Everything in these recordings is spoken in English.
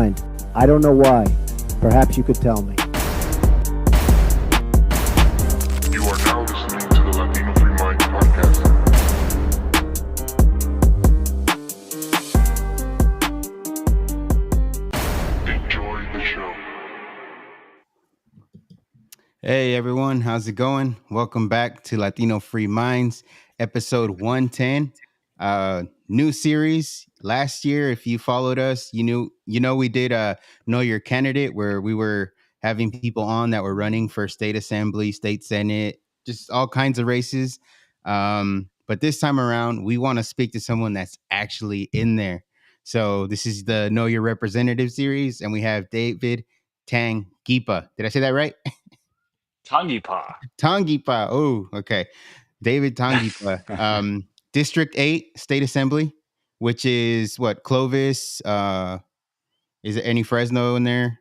mind. I don't know why. Perhaps you could tell me. You are now listening to the Latino Free Mind podcast. Enjoy the show. Hey everyone, how's it going? Welcome back to Latino Free Minds, episode 110. New series. Last year, if you followed us, you know we did Know Your Candidate, where we were having people on that were running for state assembly, state senate, just all kinds of races. But this time around, we want to speak to someone that's actually in there. So this is the Know Your Representative series, and we have David Tangipa. Did I say that right? Tangipa. Tangipa. Oh, okay. David Tangipa. District 8 State Assembly, which is what, Clovis? Is there any Fresno in there?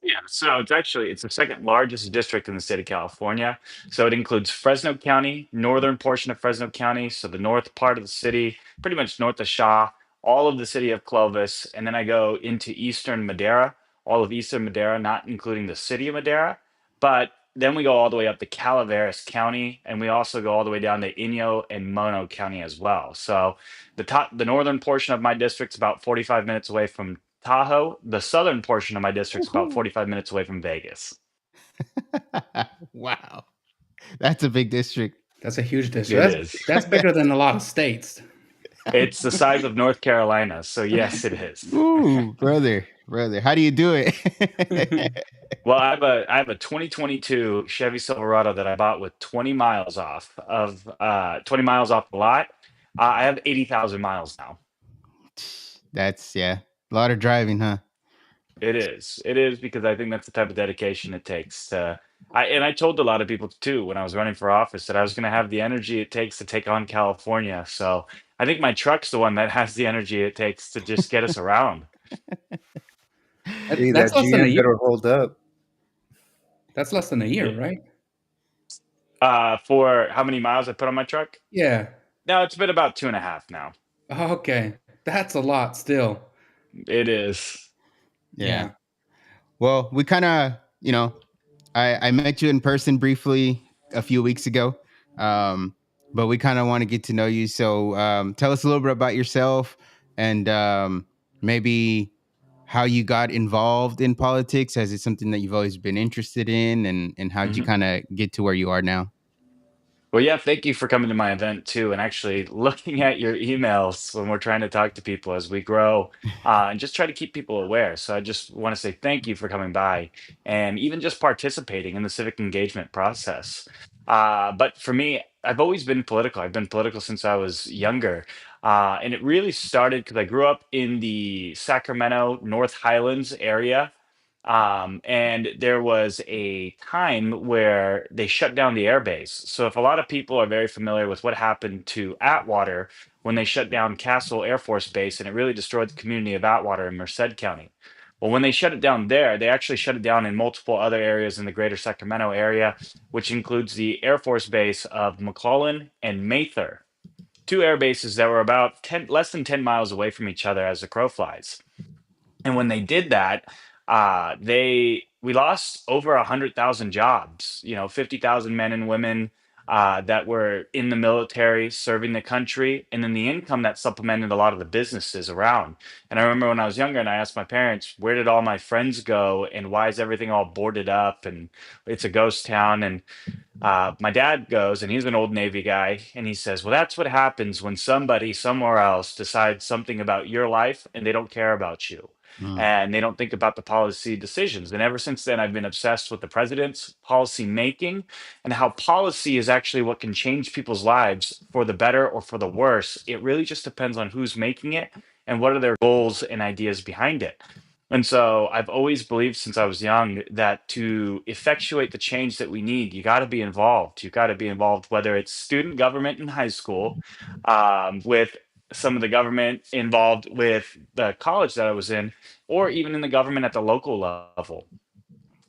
Yeah, so it's the second largest district in the state of California. So it includes Fresno County, northern portion of Fresno County, so the north part of the city, pretty much north of Shaw, all of the city of Clovis, and then I go into eastern Madera, all of eastern Madera, not including the city of Madera, but then we go all the way up to Calaveras County, and we also go all the way down to Inyo and Mono County as well. So the northern portion of my district's about 45 minutes away from Tahoe. The southern portion of my district's about Woohoo. 45 minutes away from Vegas. Wow. That's a big district. That's a huge It district. is. That's bigger than a lot of states. It's the size of North Carolina, so yes, it is. Ooh, brother. How do you do it? Well, I have a 2022 Chevy Silverado that I bought with 20 miles off of 20 miles off the lot. I have 80,000 miles now. That's, yeah, a lot of driving, huh? It is. It is because I think that's the type of dedication it takes to. I told a lot of people too when I was running for office that I was going to have the energy it takes to take on California. So I think my truck's the one that has the energy it takes to just get us around. Hey, That's that less than a GM year. better hold up. That's less than a year, right? For how many miles I put on my truck? Yeah. No, it's been about 2.5 now. Okay. That's a lot still. It is. Yeah. Well, we kind of, I met you in person briefly a few weeks ago, but we kind of want to get to know you. So tell us a little bit about yourself and maybe how you got involved in politics. Is it something that you've always been interested in, and how did you kind of get to where you are now? Well, yeah, thank you for coming to my event too, and actually looking at your emails when we're trying to talk to people as we grow, and just try to keep people aware. So I just want to say thank you for coming by and even just participating in the civic engagement process. But for me, I've always been political. I've been political since I was younger. And it really started because I grew up in the Sacramento North Highlands area. And there was a time where they shut down the airbase. So, if a lot of people are very familiar with what happened to Atwater when they shut down Castle Air Force Base, and it really destroyed the community of Atwater in Merced County. Well, when they shut it down there, they actually shut it down in multiple other areas in the greater Sacramento area, which includes the Air Force Base of McClellan and Mather, two air bases that were about less than 10 miles away from each other as the crow flies. And when they did that, we lost over 100,000 jobs. 50,000 men and women that were in the military serving the country, and then the income that supplemented a lot of the businesses around. And I remember when I was younger, and I asked my parents, "Where did all my friends go? And why is everything all boarded up? And it's a ghost town." And my dad goes, and he's an old Navy guy, and he says, "Well, that's what happens when somebody somewhere else decides something about your life, and they don't care about you." And they don't think about the policy decisions. And ever since then, I've been obsessed with the president's policy making and how policy is actually what can change people's lives for the better or for the worse. It really just depends on who's making it and what are their goals and ideas behind it. And so I've always believed since I was young that to effectuate the change that we need, you got to be involved. You got to be involved, whether it's student government in high school, with some of the government involved with the college that I was in, or even in the government at the local level.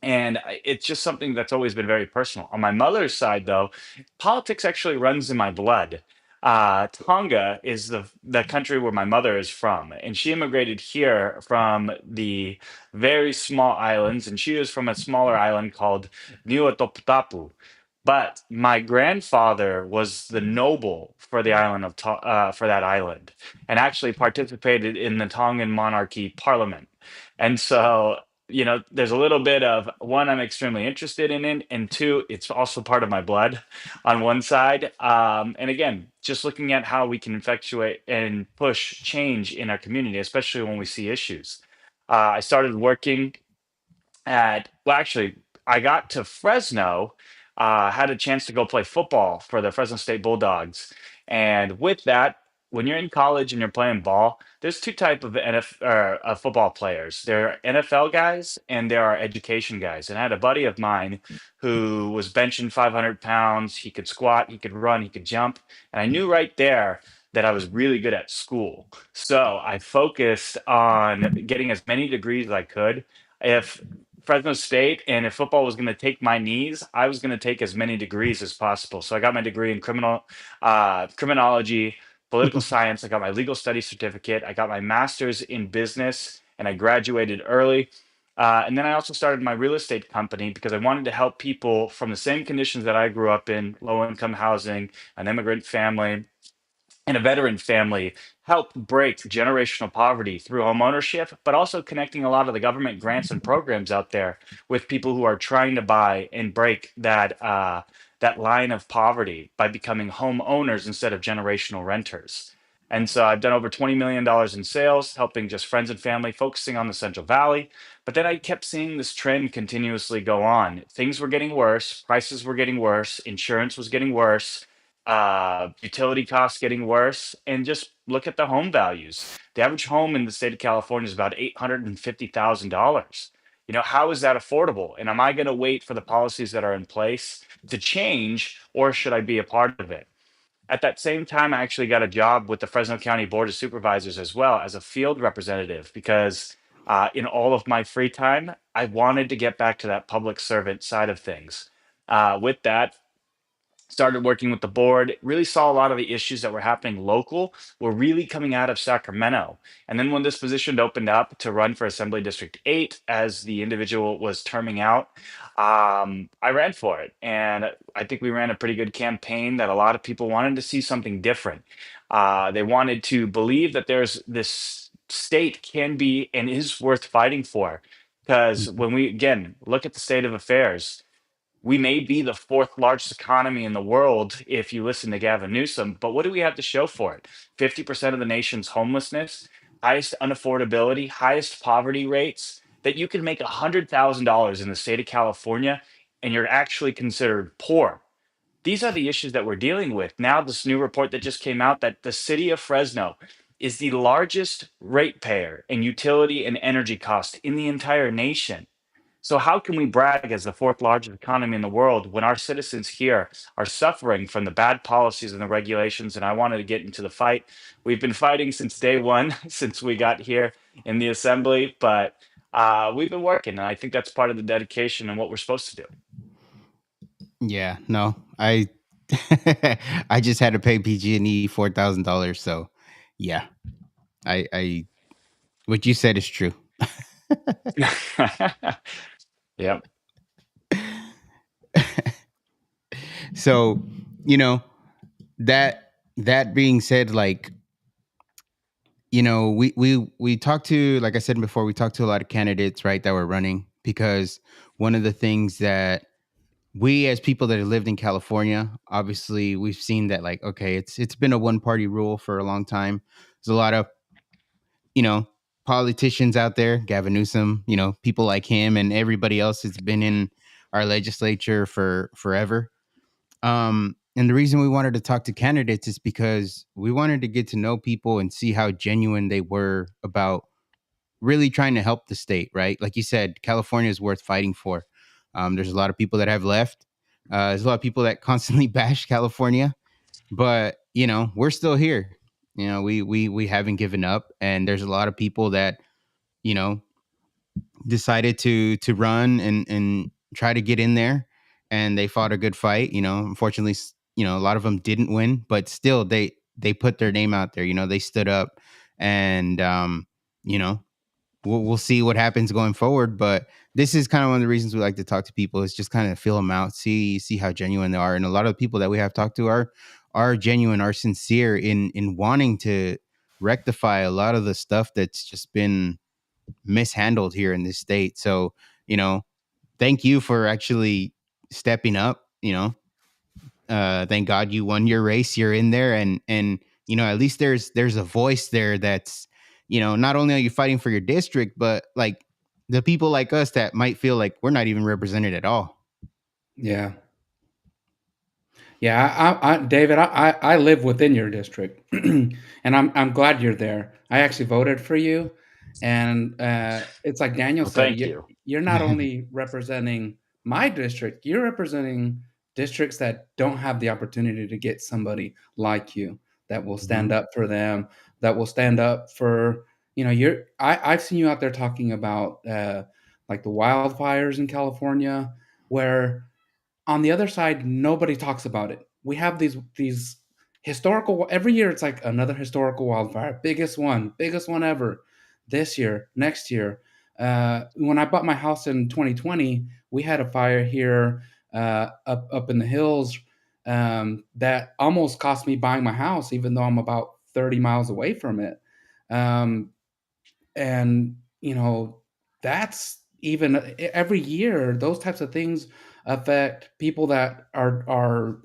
And it's just something that's always been very personal. On my mother's side, though, politics actually runs in my blood. Tonga is the country where my mother is from, and she immigrated here from the very small islands, and she is from a smaller island called Niuatotapu. But my grandfather was the noble for the island of for that island, and actually participated in the Tongan monarchy parliament. And so, there's a little bit of one, I'm extremely interested in it, and two, it's also part of my blood on one side. And again, just looking at how we can effectuate and push change in our community, especially when we see issues. I started working well, actually, I got to Fresno, had a chance to go play football for the Fresno State Bulldogs. And with that, when you're in college and you're playing ball, there's two type of football players. There are NFL guys and there are education guys. And I had a buddy of mine who was benching 500 pounds. He could squat, he could run, he could jump. And I knew right there that I was really good at school. So I focused on getting as many degrees as I could. If Fresno State, and if football was going to take my knees, I was going to take as many degrees as possible. So I got my degree in criminology, political science. I got my legal studies certificate. I got my master's in business, and I graduated early. And then I also started my real estate company because I wanted to help people from the same conditions that I grew up in, low income housing, an immigrant family, and a veteran family, help break generational poverty through home ownership, but also connecting a lot of the government grants and programs out there with people who are trying to buy and break that line of poverty by becoming homeowners instead of generational renters. And so I've done over $20 million in sales, helping just friends and family, focusing on the Central Valley. But then I kept seeing this trend continuously go on. Things were getting worse, prices were getting worse, insurance was getting worse, utility costs getting worse, and just look at the home values. The average home in the state of California is about $850,000. How is that affordable? And am I going to wait for the policies that are in place to change, or should I be a part of it? At that same time, I actually got a job with the Fresno County Board of Supervisors as well as a field representative because in all of my free time, I wanted to get back to that public servant side of things. With that, started working with the board, really saw a lot of the issues that were happening local were really coming out of Sacramento. And then when this position opened up to run for Assembly District 8 as the individual was terming out, I ran for it. And I think we ran a pretty good campaign that a lot of people wanted to see something different. They wanted to believe that there's this state can be and is worth fighting for. Because when we, again, look at the state of affairs, we may be the fourth largest economy in the world if you listen to Gavin Newsom, but what do we have to show for it? 50% of the nation's homelessness, highest unaffordability, highest poverty rates, that you can make $100,000 in the state of California and you're actually considered poor. These are the issues that we're dealing with. Now, this new report that just came out that the city of Fresno is the largest ratepayer in utility and energy costs in the entire nation. So how can we brag as the fourth largest economy in the world when our citizens here are suffering from the bad policies and the regulations? And I wanted to get into the fight. We've been fighting since day one, since we got here in the assembly, but we've been working, and I think that's part of the dedication and what we're supposed to do. Yeah, no, I I just had to pay PG&E $4,000. So yeah, I what you said is true. Yep. So, you know, that being said, like, we talked to, like I said before, we talked to a lot of candidates, right, that were running, because one of the things that we as people that have lived in California, obviously we've seen that, like, okay, it's been a one party rule for a long time. There's a lot of, you know, politicians out there, Gavin Newsom, people like him and everybody else that's been in our legislature for forever. And the reason we wanted to talk to candidates is because we wanted to get to know people and see how genuine they were about really trying to help the state, right? Like you said, California is worth fighting for. There's a lot of people that have left. There's a lot of people that constantly bash California, but we're still here. We haven't given up, and there's a lot of people that you know decided to run and try to get in there, and they fought a good fight. Unfortunately, a lot of them didn't win, but still they put their name out there. They stood up, and you know, we'll see what happens going forward. But this is kind of one of the reasons we like to talk to people, is just kind of feel them out, see how genuine they are. And a lot of the people that we have talked to are genuine, are sincere in wanting to rectify a lot of the stuff that's just been mishandled here in this state. So, thank you for actually stepping up. Thank God you won your race. You're in there, and at least there's a voice there that's, not only are you fighting for your district, but like the people like us that might feel like we're not even represented at all. Yeah. Yeah, David, I live within your district, and I'm glad you're there. I actually voted for you, and it's like Daniel Well, said, thank you. you're not only representing my district, you're representing districts that don't have the opportunity to get somebody like you that will stand Mhm. up for them, that will stand up for, I've seen you out there talking about like the wildfires in California, where on the other side, nobody talks about it. We have these historical, every year it's like another historical wildfire, biggest one ever. This year, next year. When I bought my house in 2020, we had a fire here up in the hills that almost cost me buying my house, even though I'm about 30 miles away from it. Um, and that's even every year, those types of things affect people that are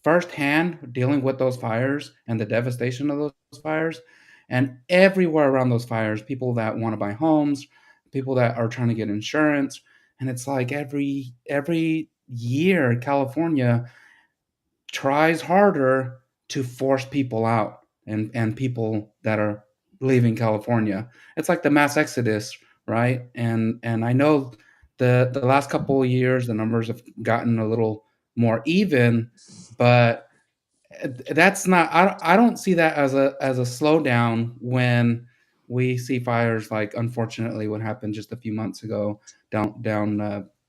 firsthand dealing with those fires and the devastation of those fires. And everywhere around those fires, people that want to buy homes, people that are trying to get insurance. And it's like every year California tries harder to force people out, and people that are leaving California. It's like the mass exodus, right? And I know the last couple of years the numbers have gotten a little more even, but that's not, I don't see that as a slowdown when we see fires like unfortunately what happened just a few months ago down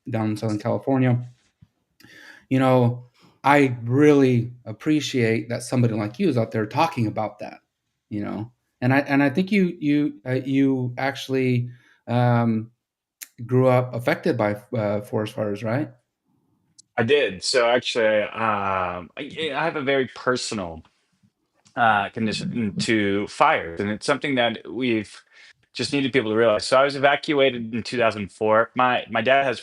in Southern California. you know, I really appreciate that somebody like you is out there talking about that, and I think you actually um, grew up affected by forest fires, right? I did. So actually, I have a very personal condition to fires, and it's something that we've just needed people to realize. So I was evacuated in 2004. My dad has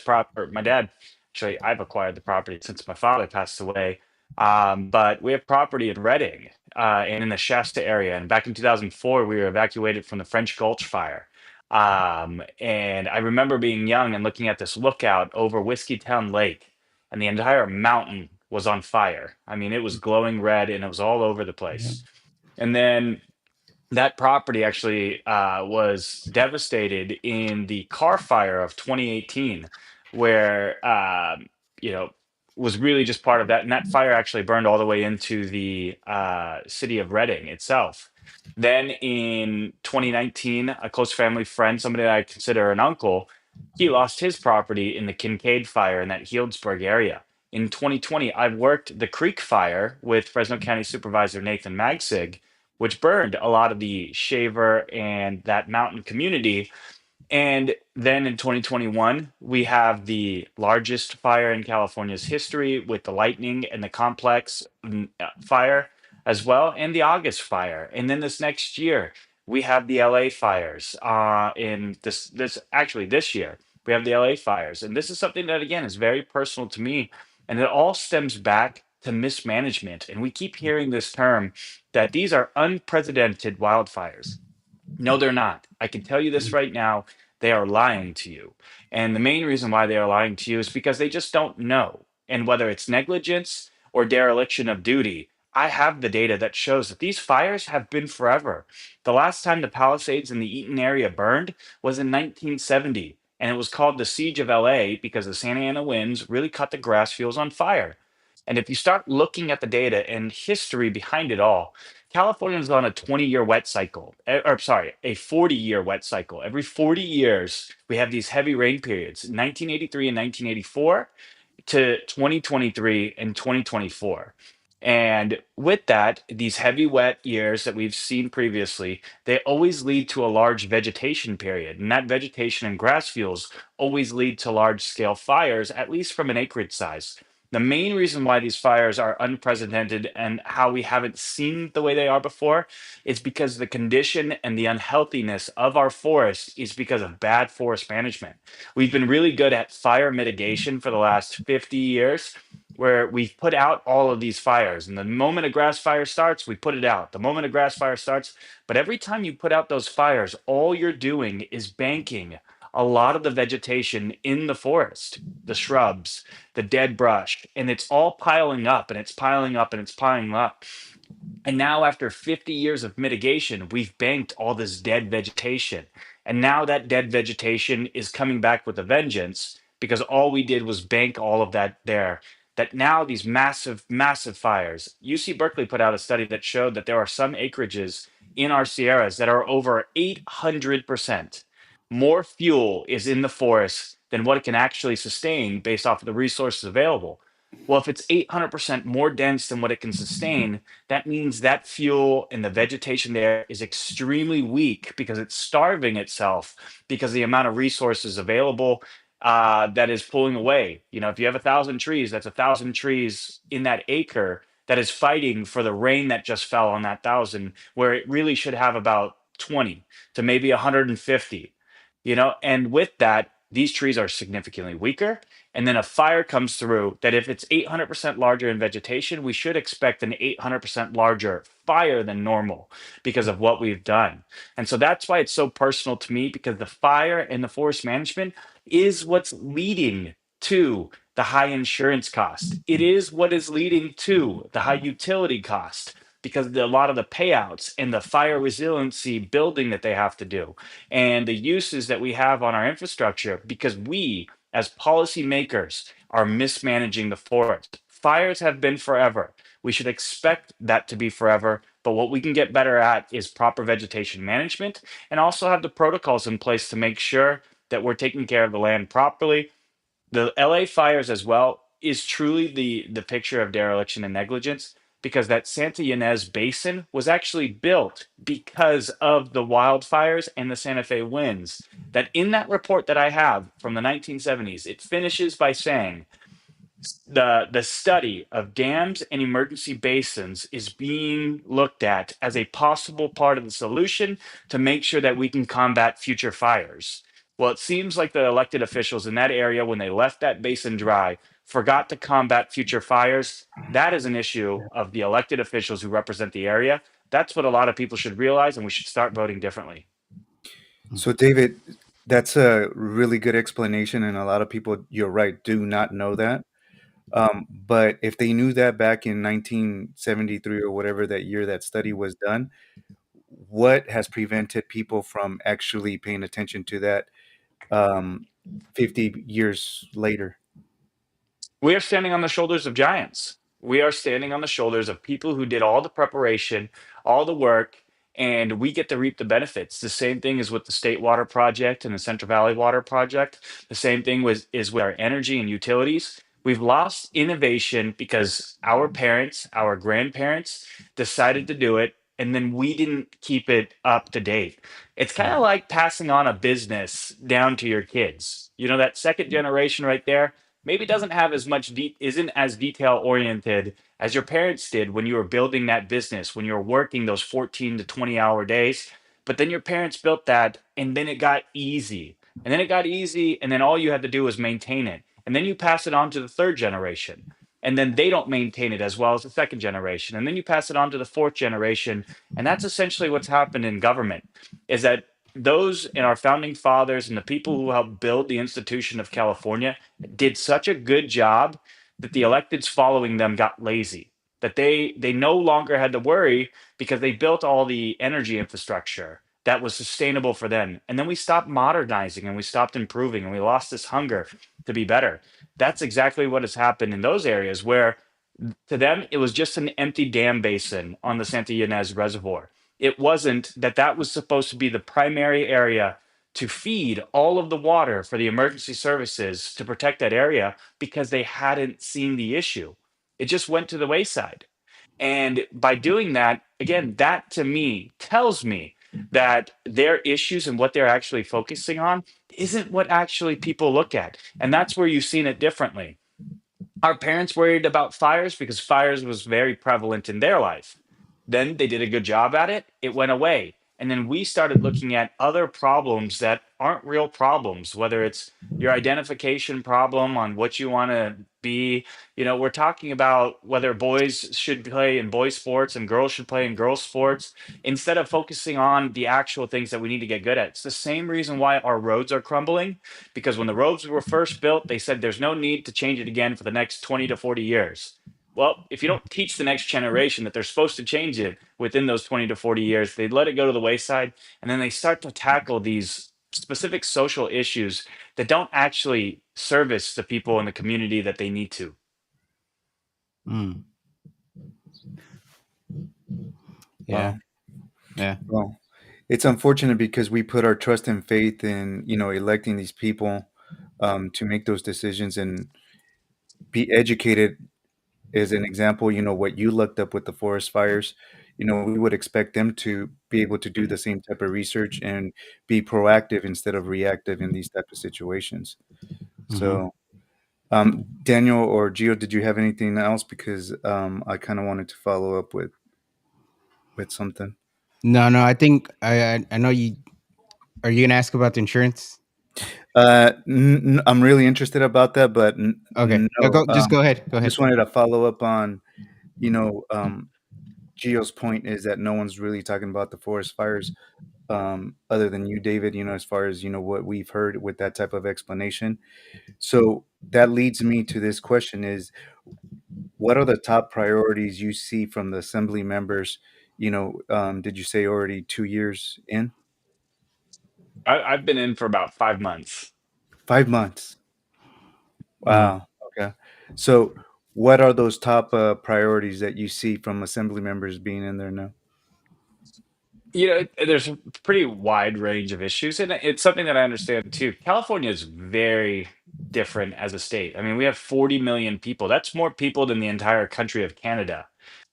my dad, actually, I've acquired the property since my father passed away. But we have property in Reading and in the Shasta area. And back in 2004, we were evacuated from the French Gulch fire. And I remember being young and looking at this lookout over Whiskeytown Lake, and the entire mountain was on fire. I mean, it was glowing red and it was all over the Yeah. place. And then that property actually was devastated in the car fire of 2018, where you know was really just part of that. And that fire actually burned all the way into the city of Reading itself. Then in 2019, a close family friend, somebody that I consider an uncle, he lost his property in the Kincaid fire in that Healdsburg area. In 2020, I worked the Creek fire with Fresno County Supervisor Nathan Magsig, which burned a lot of the Shaver and that mountain community. And then in 2021, we have the largest fire in California's history with the lightning and the complex fire as well, and the August fire. And then this next year, we have the LA fires. In this actually this year, we have the LA fires, and this is something that again is very personal to me, and it all stems back to mismanagement. And we keep hearing this term that these are unprecedented wildfires. No, they're not. I can tell you this right now. They are lying to you. And the main reason why they are lying to you is because they just don't know. And whether it's negligence or dereliction of duty, I have the data that shows that these fires have been forever. The last time the Palisades in the Eaton area burned was in 1970. And it was called the Siege of LA because the Santa Ana winds really cut the grass fields on fire. And if you start looking at the data and history behind it all, California is on a 20-year wet cycle, or sorry, a 40-year wet cycle. Every 40 years, we have these heavy rain periods, 1983 and 1984 to 2023 and 2024. And with that, these heavy wet years that we've seen previously, they always lead to a large vegetation period. And that vegetation and grass fuels always lead to large scale fires, at least from an acreage size. The main reason why these fires are unprecedented and how we haven't seen the way they are before is because the condition and the unhealthiness of our forest is because of bad forest management. We've been really good at fire mitigation for the last 50 years, where we've put out all of these fires. And the moment a grass fire starts, we put it out. The moment a grass fire starts, but every time you put out those fires, all you're doing is banking a lot of the vegetation in the forest, the shrubs, the dead brush, and it's all piling up and it's piling up and it's piling up. And now, after 50 years of mitigation, we've banked all this dead vegetation. And now that dead vegetation is coming back with a vengeance because all we did was bank all of that there. That now these massive, massive fires. UC Berkeley put out a study that showed that there are some acreages in our Sierras that are over 800% more fuel is in the forest than what it can actually sustain based off of the resources available. Well, if it's 800% more dense than what it can sustain, that means that fuel and the vegetation there is extremely weak because it's starving itself because the amount of resources available that is pulling away. You know, if you have 1,000 trees, that's 1,000 trees in that acre that is fighting for the rain that just fell on that 1,000, where it really should have about 20 to maybe 150. You know, and with that, these trees are significantly weaker, and then a fire comes through that if it's 800% larger in vegetation, we should expect an 800% larger fire than normal because of what we've done. And so that's why it's so personal to me, because the fire and the forest management is what's leading to the high insurance cost. It is what is leading to the high utility cost because a lot of the payouts and the fire resiliency building that they have to do and the uses that we have on our infrastructure because we as policymakers are mismanaging the forest. Fires have been forever. We should expect that to be forever. But what we can get better at is proper vegetation management and also have the protocols in place to make sure that we're taking care of the land properly. The LA fires as well is truly the picture of dereliction and negligence because that Santa Ynez Basin was actually built because of the wildfires and the Santa Fe winds. That in that report that I have from the 1970s, it finishes by saying the study of dams and emergency basins is being looked at as a possible part of the solution to make sure that we can combat future fires. Well, it seems like the elected officials in that area, when they left that basin dry, forgot to combat future fires. That is an issue of the elected officials who represent the area. That's what a lot of people should realize, and we should start voting differently. So, David, that's a really good explanation, and a lot of people, you're right, do not know that. But if they knew that back in 1973 or whatever that year that study was done, what has prevented people from actually paying attention to that um, 50 years later? We are standing on the shoulders of giants. We are standing on the shoulders of people who did all the preparation, all the work, and we get to reap the benefits. The same thing is with the State Water Project and the Central Valley Water Project. The same thing is with our energy and utilities. We've lost innovation because our parents, our grandparents decided to do it, and then we didn't keep it up to date. It's kind of like passing on a business down to your kids. You know, that second generation right there maybe doesn't have as much isn't as detail oriented as your parents did when you were building that business, when you were working those 14 to 20-hour days. But then your parents built that and then it got easy. And then it got easy and then all you had to do was maintain it. And then you pass it on to the third generation. And then they don't maintain it as well as the second generation. And then you pass it on to the fourth generation. And that's essentially what's happened in government is that those in our founding fathers and the people who helped build the institution of California did such a good job that the electeds following them got lazy, that they no longer had to worry because they built all the energy infrastructure that was sustainable for them, and then we stopped modernizing and we stopped improving and we lost this hunger to be better. That's exactly what has happened in those areas where to them it was just an empty dam basin on the Santa Ynez reservoir. It wasn't that that was supposed to be the primary area to feed all of the water for the emergency services to protect that area because they hadn't seen the issue. It just went to the wayside. And by doing that, again, that to me tells me that their issues and what they're actually focusing on isn't what actually people look at. And that's where you've seen it differently. Our parents worried about fires because fires was very prevalent in their life. Then they did a good job at it, it went away. And then we started looking at other problems that aren't real problems, whether it's your identification problem on what you want to be. We're talking about whether boys should play in boys sports and girls should play in girls sports instead of focusing on the actual things that we need to get good at. It's the same reason why our roads are crumbling, because when the roads were first built, they said there's no need to change it again for the next 20 to 40 years. Well, if you don't teach the next generation that they're supposed to change it within those 20 to 40 years, they let it go to the wayside. And then they start to tackle these specific social issues that don't actually service the people in the community that they need to. Mm. Yeah. Wow. Yeah. Well, it's unfortunate because we put our trust and faith in, electing these people to make those decisions and be educated. As an example, what you looked up with the forest fires, we would expect them to be able to do the same type of research and be proactive instead of reactive in these type of situations. Hmm. So, Daniel or Gio, did you have anything else? Because I kind of wanted to follow up with something. No, I think I know you. Are you gonna ask about the insurance? I'm really interested about that, but Okay. No, no. just go ahead. Go ahead. Just wanted to follow up on, you know, um, Gio's point is that no one's really talking about the forest fires, other than you, David. As far as what we've heard with that type of explanation. So that leads me to this question: is what are the top priorities you see from the assembly members? Did you say already 2 years in? I've been in for about 5 months. 5 months. Mm. Wow. Okay. So, what are those top priorities that you see from assembly members being in there now? There's a pretty wide range of issues, and it's something that I understand too. California is very different as a state. I mean, we have 40 million people. That's more people than the entire country of Canada.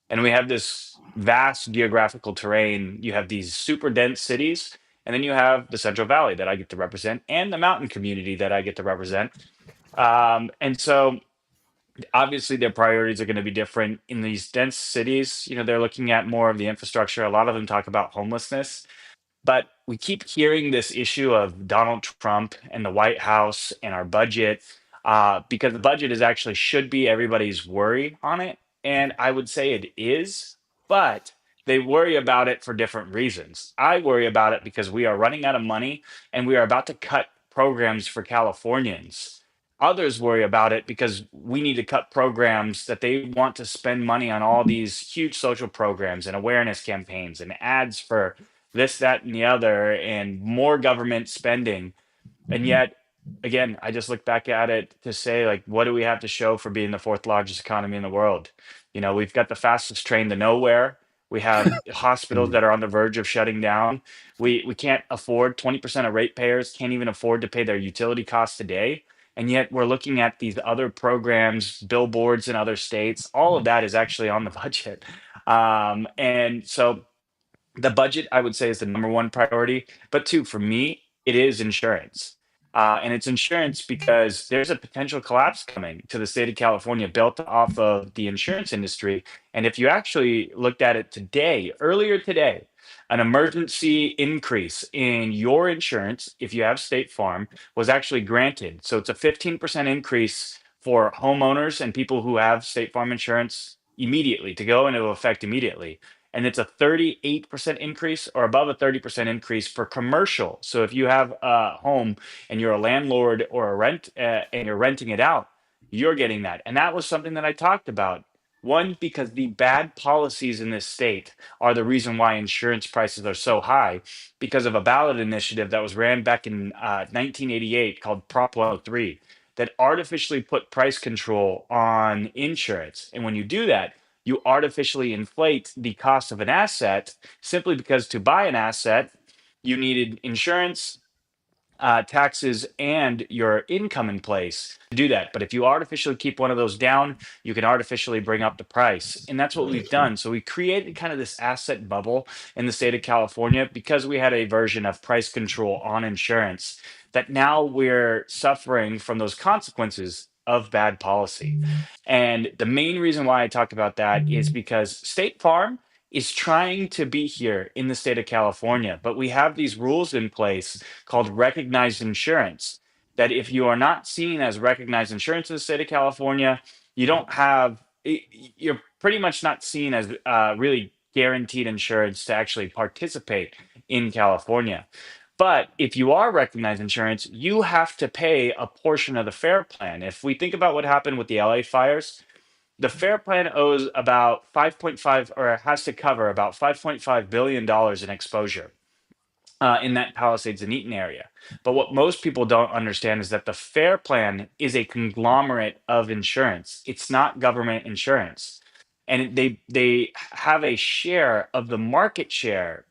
And we have this vast geographical terrain. You have these super dense cities, and then you have the Central Valley that I get to represent, and the mountain community that I get to represent. And so obviously their priorities are going to be different in these dense cities. They're looking at more of the infrastructure. A lot of them talk about homelessness, but we keep hearing this issue of Donald Trump and the White House and our budget, because the budget is actually should be everybody's worry on it. And I would say it is, but they worry about it for different reasons. I worry about it because we are running out of money and we are about to cut programs for Californians. Others worry about it because we need to cut programs that they want to spend money on all these huge social programs and awareness campaigns and ads for this, that, and the other, and more government spending. And yet, again, I just look back at it to say, like, what do we have to show for being the fourth largest economy in the world? We've got the fastest train to nowhere. We have hospitals Mm. that are on the verge of shutting down. We can't afford 20% of ratepayers can't even afford to pay their utility costs today. And yet we're looking at these other programs, billboards in other states. All of that is actually on the budget. And so the budget, I would say, is the number one priority. But two, for me, it is insurance. And it's insurance because there's a potential collapse coming to the state of California built off of the insurance industry. And if you actually looked at it today, earlier today, an emergency increase in your insurance, if you have State Farm, was actually granted. So it's a 15% increase for homeowners and people who have State Farm insurance immediately to go into effect immediately, and it's a 38% increase or above a 30% increase for commercial. So if you have a home and you're a landlord or a rent and you're renting it out, you're getting that. And that was something that I talked about. One, because the bad policies in this state are the reason why insurance prices are so high, because of a ballot initiative that was ran back in 1988 called Prop 103 that artificially put price control on insurance. And when you do that, you artificially inflate the cost of an asset simply because to buy an asset, you needed insurance, taxes and your income in place to do that. But if you artificially keep one of those down, you can artificially bring up the price. And that's what we've done. So we created kind of this asset bubble in the state of California because we had a version of price control on insurance that now we're suffering from those consequences of bad policy. And the main reason why I talk about that is because State Farm is trying to be here in the state of California, but we have these rules in place called recognized insurance. That if you are not seen as recognized insurance in the state of California, you don't have, you're pretty much not seen as really guaranteed insurance to actually participate in California. But if you are recognized insurance, you have to pay a portion of the FAIR plan. If we think about what happened with the LA fires, the FAIR plan owes about 5.5 or has to cover about $5.5 billion in exposure in that Palisades and Eaton area. But what most people don't understand is that the FAIR plan is a conglomerate of insurance. It's not government insurance, and they have a share of the market share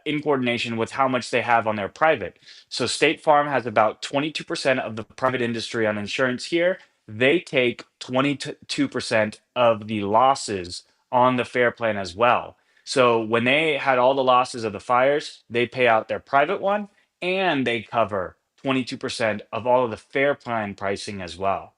in coordination with how much they have on their private. So State Farm has about 22% of the private industry on insurance here. They take 22% of the losses on the FAIR plan as well. So when they had all the losses of the fires, they pay out their private one and they cover 22% of all of the fair plan pricing as well.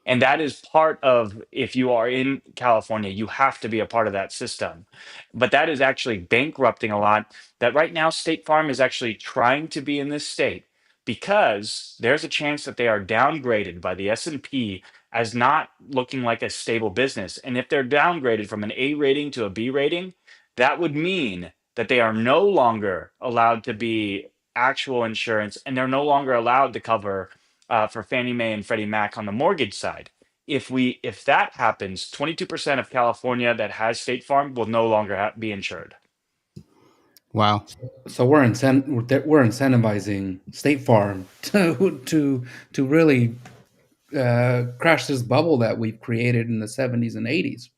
And that is part of, if you are in California, you have to be a part of that system. But that is actually bankrupting a lot. That right now, State Farm is actually trying to be in this state because there's a chance that they are downgraded by the S&P as not looking like a stable business. And if they're downgraded from an A rating to a B rating, that would mean that they are no longer allowed to be actual insurance and they're no longer allowed to cover for Fannie Mae and Freddie Mac on the mortgage side. If that happens, 22% of California that has State Farm will no longer be insured. Wow. So we're incentivizing State Farm to really crash this bubble that we've created in the 70s and 80s.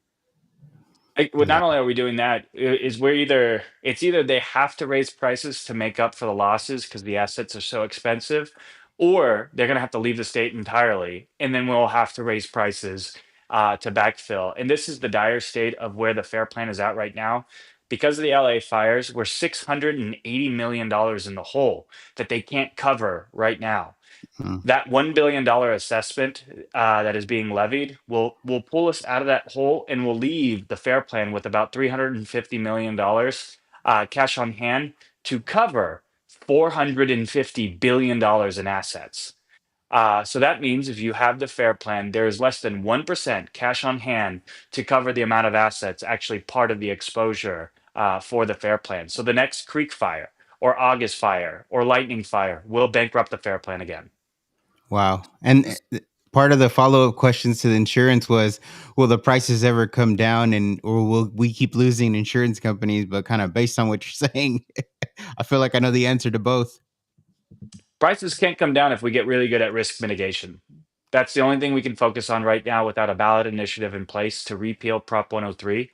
Well, not only are we doing that, is it's either they have to raise prices to make up for the losses because the assets are so expensive, or they're going to have to leave the state entirely, and then we'll have to raise prices to backfill. And this is the dire state of where the FAIR plan is at right now. Because of the LA fires, we're $680 million in the hole that they can't cover right now. Hmm. That $1 billion assessment that is being levied will pull us out of that hole and will leave the FAIR plan with about $350 million cash on hand to cover $450 billion in assets. So that means if you have the FAIR plan, there is less than 1% cash on hand to cover the amount of assets actually part of the exposure for the FAIR plan. So the next Creek fire or August fire or Lightning fire will bankrupt the FAIR plan again. Wow. And part of the follow-up questions to the insurance was, will the prices ever come down, and or will we keep losing insurance companies? But kind of based on what you're saying, I feel like I know the answer to both. Prices can't come down if we get really good at risk mitigation. That's the only thing we can focus on right now without a ballot initiative in place to repeal Prop 103.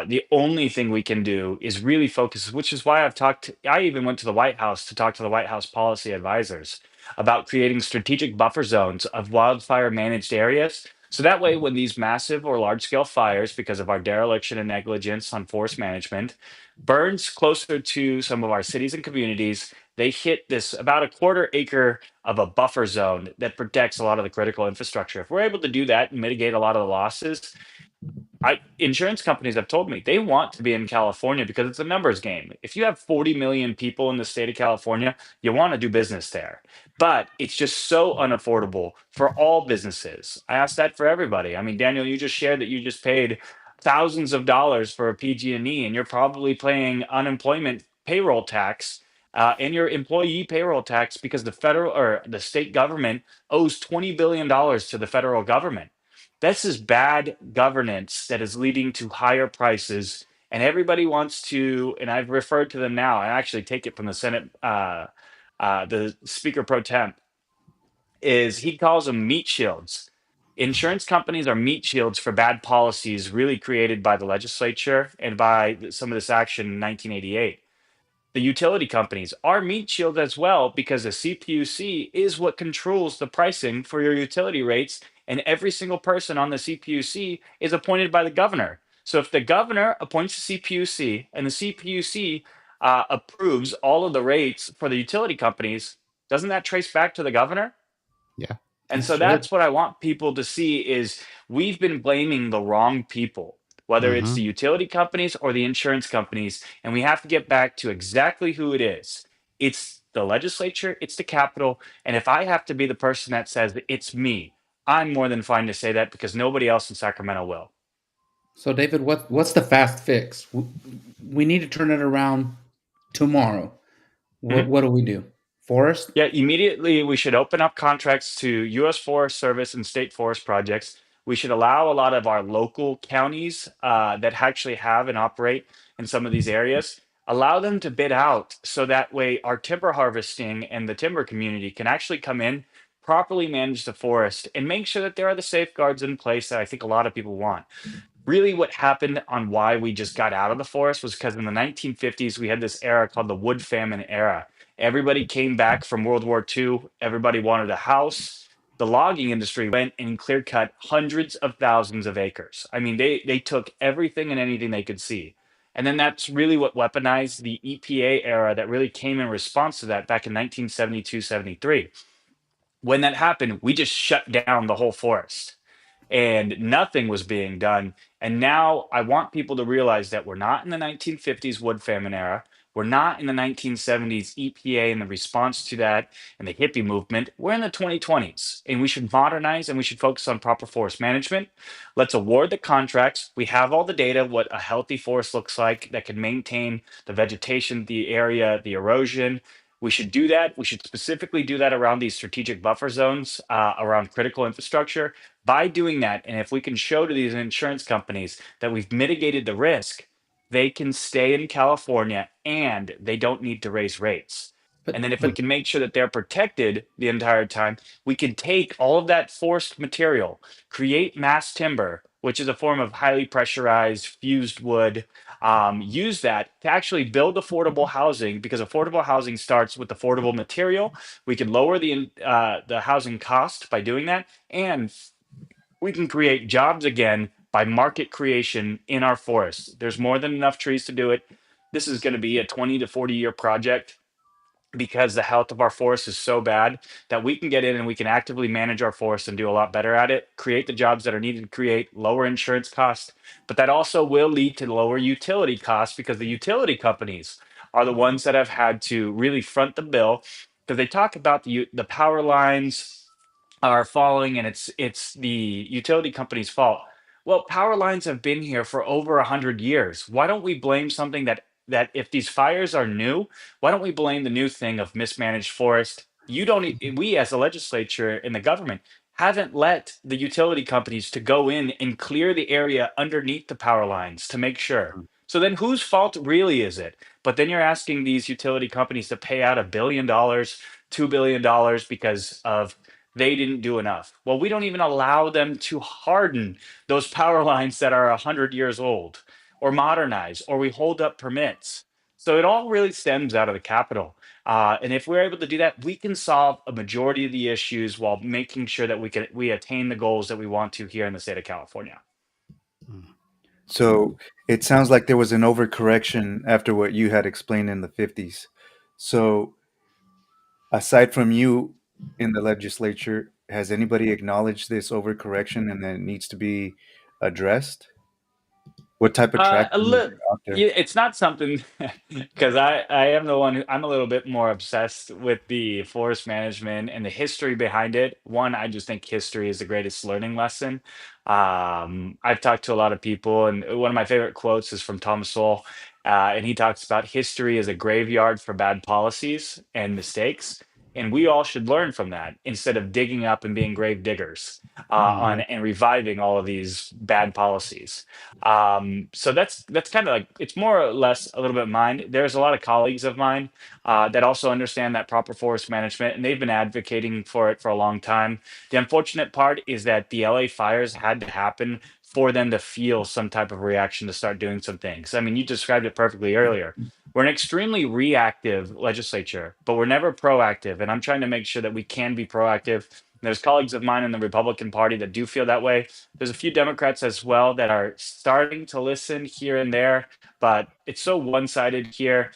The only thing we can do is really focus, which is why I even went to the White House to talk to the White House policy advisors about creating strategic buffer zones of wildfire managed areas. So that way, when these massive or large scale fires, because of our dereliction and negligence on forest management, burns closer to some of our cities and communities, they hit this about a quarter acre of a buffer zone that protects a lot of the critical infrastructure. If we're able to do that and mitigate a lot of the losses, insurance companies have told me they want to be in California because it's a numbers game. If you have 40 million people in the state of California, you want to do business there. But it's just so unaffordable for all businesses. I asked that for everybody. I mean, Daniel, you just shared that you just paid thousands of dollars for a PG&E, and you're probably paying unemployment payroll tax and your employee payroll tax because the federal or the state government owes $20 billion to the federal government. This is bad governance that is leading to higher prices. And everybody wants to, and I've referred to them now, I actually take it from the Senate, the Speaker pro temp, is he calls them meat shields. Insurance companies are meat shields for bad policies really created by the legislature and by some of this action in 1988. the utility companies are meat shield as well, because the CPUC is what controls the pricing for your utility rates. And every single person on the CPUC is appointed by the governor. So if the governor appoints the CPUC and the CPUC approves all of the rates for the utility companies, doesn't that trace back to the governor? Yeah. And It so should. that's what I want people to see is we've been blaming the wrong people, whether it's Mm-hmm. the utility companies or the insurance companies, and we have to get back to exactly who it is. It's the legislature, it's the Capitol, and if I have to be the person that says that it's me, I'm more than fine to say that because nobody else in Sacramento will. So, David, what's the fast fix? We need to turn it around tomorrow. What do we do? Forest? Yeah, immediately we should open up contracts to U.S. Forest Service and state forest projects. We should allow a lot of our local counties that actually have and operate in some of these areas, allow them to bid out so that way our timber harvesting and the timber community can actually come in, properly manage the forest, and make sure that there are the safeguards in place that I think a lot of people want. Really what happened on why we just got out of the forest was because in the 1950s we had this era called the wood famine era. Everybody came back from World War II, everybody wanted a house. The logging industry went and clear cut hundreds of thousands of acres. I mean, they took everything and anything they could see. And then that's really what weaponized the EPA era that really came in response to that back in 1972, 73. When that happened, we just shut down the whole forest and nothing was being done. And now I want people to realize that we're not in the 1950s wood famine era. We're not in the 1970s EPA and the response to that and the hippie movement. We're in the 2020s and we should modernize and we should focus on proper forest management. Let's award the contracts. We have all the data, what a healthy forest looks like that can maintain the vegetation, the area, the erosion. We should do that. We should specifically do that around these strategic buffer zones, around critical infrastructure. By doing that, and if we can show to these insurance companies that we've mitigated the risk, they can stay in California and they don't need to raise rates. And then if we But can make sure that they're protected the entire time, we can take all of that forced material, create mass timber, which is a form of highly pressurized fused wood, use that to actually build affordable housing because affordable housing starts with affordable material. We can lower the housing cost by doing that, and we can create jobs again by market creation in our forests. There's more than enough trees to do it. This is going to be a 20 to 40-year project because the health of our forest is so bad that we can get in and we can actively manage our forest and do a lot better at it, create the jobs that are needed to create lower insurance costs, but that also will lead to lower utility costs because the utility companies are the ones that have had to really front the bill because they talk about the power lines are falling and it's the utility company's fault. Well, power lines have been here for over 100 years. Why don't we blame something that if these fires are new, why don't we blame the new thing of mismanaged forest? You don't we as a legislature and the government haven't let the utility companies to go in and clear the area underneath the power lines to make sure. So then whose fault really is it? But then you're asking these utility companies to pay out $1 billion, $2 billion because of they didn't do enough. Well, we don't even allow them to harden those power lines that are 100 years old or modernize, or we hold up permits. So it all really stems out of the Capitol. And if we're able to do that, we can solve a majority of the issues while making sure that we attain the goals that we want to here in the state of California. So it sounds like there was an overcorrection after what you had explained in the 50s. So aside from you in the legislature, has anybody acknowledged this overcorrection and that it needs to be addressed? What type of A traction is little, there out there? yeah, it's not something because I am the one who I'm a little bit more obsessed with the forest management and the history behind it. One, I just think history is the greatest learning lesson. I've talked to a lot of people, and one of my favorite quotes is from Thomas Sowell, and he talks about history as a graveyard for bad policies and mistakes. And we all should learn from that instead of digging up and being grave diggers on Mm-hmm. and reviving all of these bad policies. So that's kind of like it's more or less a little bit mine. There's a lot of colleagues of mine that also understand that proper forest management, and they've been advocating for it for a long time. The unfortunate part is that the LA fires had to happen for them to feel some type of reaction to start doing some things. I mean, you described it perfectly earlier. We're an extremely reactive legislature, but we're never proactive. And I'm trying to make sure that we can be proactive. There's colleagues of mine in the Republican Party that do feel that way. There's a few Democrats as well that are starting to listen here and there, but it's so one sided here.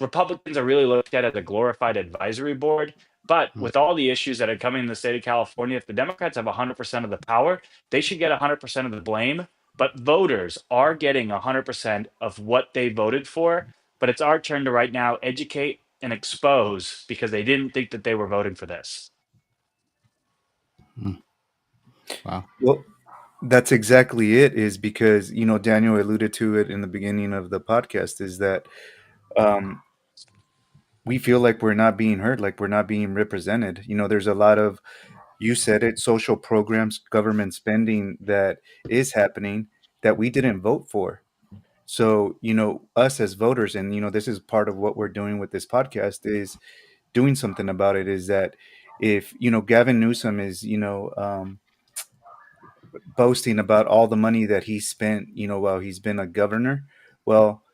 Republicans are really looked at as a glorified advisory board. But Mm. with all the issues that are coming in the state of California, if the Democrats have 100% of the power, they should get 100% of the blame. But voters are getting 100% of what they voted for. But it's our turn to right now educate and expose because they didn't think that they were voting for this. Mm. Wow. Well, that's exactly it. Is because Daniel alluded to it in the beginning of the podcast. Is that um, we feel like we're not being heard, like we're not being represented. There's a lot of, you said it, social programs, government spending that is happening that we didn't vote for. So, us as voters, and this is part of what we're doing with this podcast, is doing something about it. Is that if Gavin Newsom is boasting about all the money that he spent while he's been a governor, well,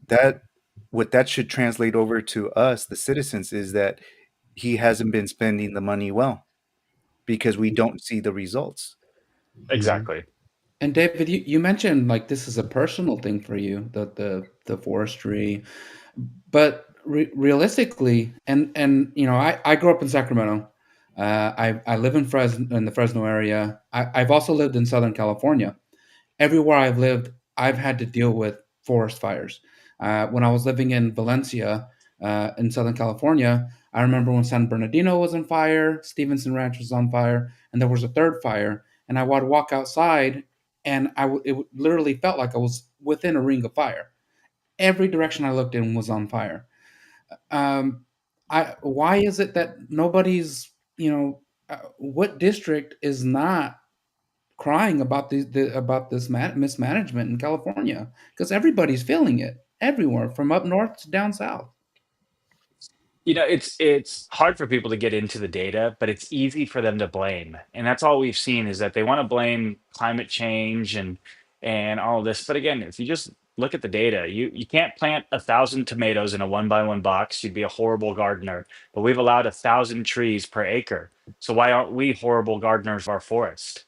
that what that should translate over to us, the citizens, is that he hasn't been spending the money well because we don't see the results. Mhm. Exactly. And David, you mentioned like this is a personal thing for you, the forestry, but realistically, and I grew up in Sacramento. I live in Fresno, in the Fresno area. I've also lived in Southern California. Everywhere I've lived, I've had to deal with forest fires. When I was living in Valencia, in Southern California, I remember when San Bernardino was on fire, Stevenson Ranch was on fire, and there was a third fire. And I would walk outside, and it literally felt like I was within a ring of fire. Every direction I looked in was on fire. Um, why is it that nobody's, what district is not crying about about this mismanagement in California? Because everybody's feeling it everywhere, from up north to down south. It's hard for people to get into the data, but it's easy for them to blame. And that's all we've seen is that they want to blame climate change and all of this. But again, if you just look at the data, you can't plant 1,000 tomatoes in a one by one box. You'd be a horrible gardener. But we've allowed 1,000 trees per acre. So why aren't we horrible gardeners of our forest?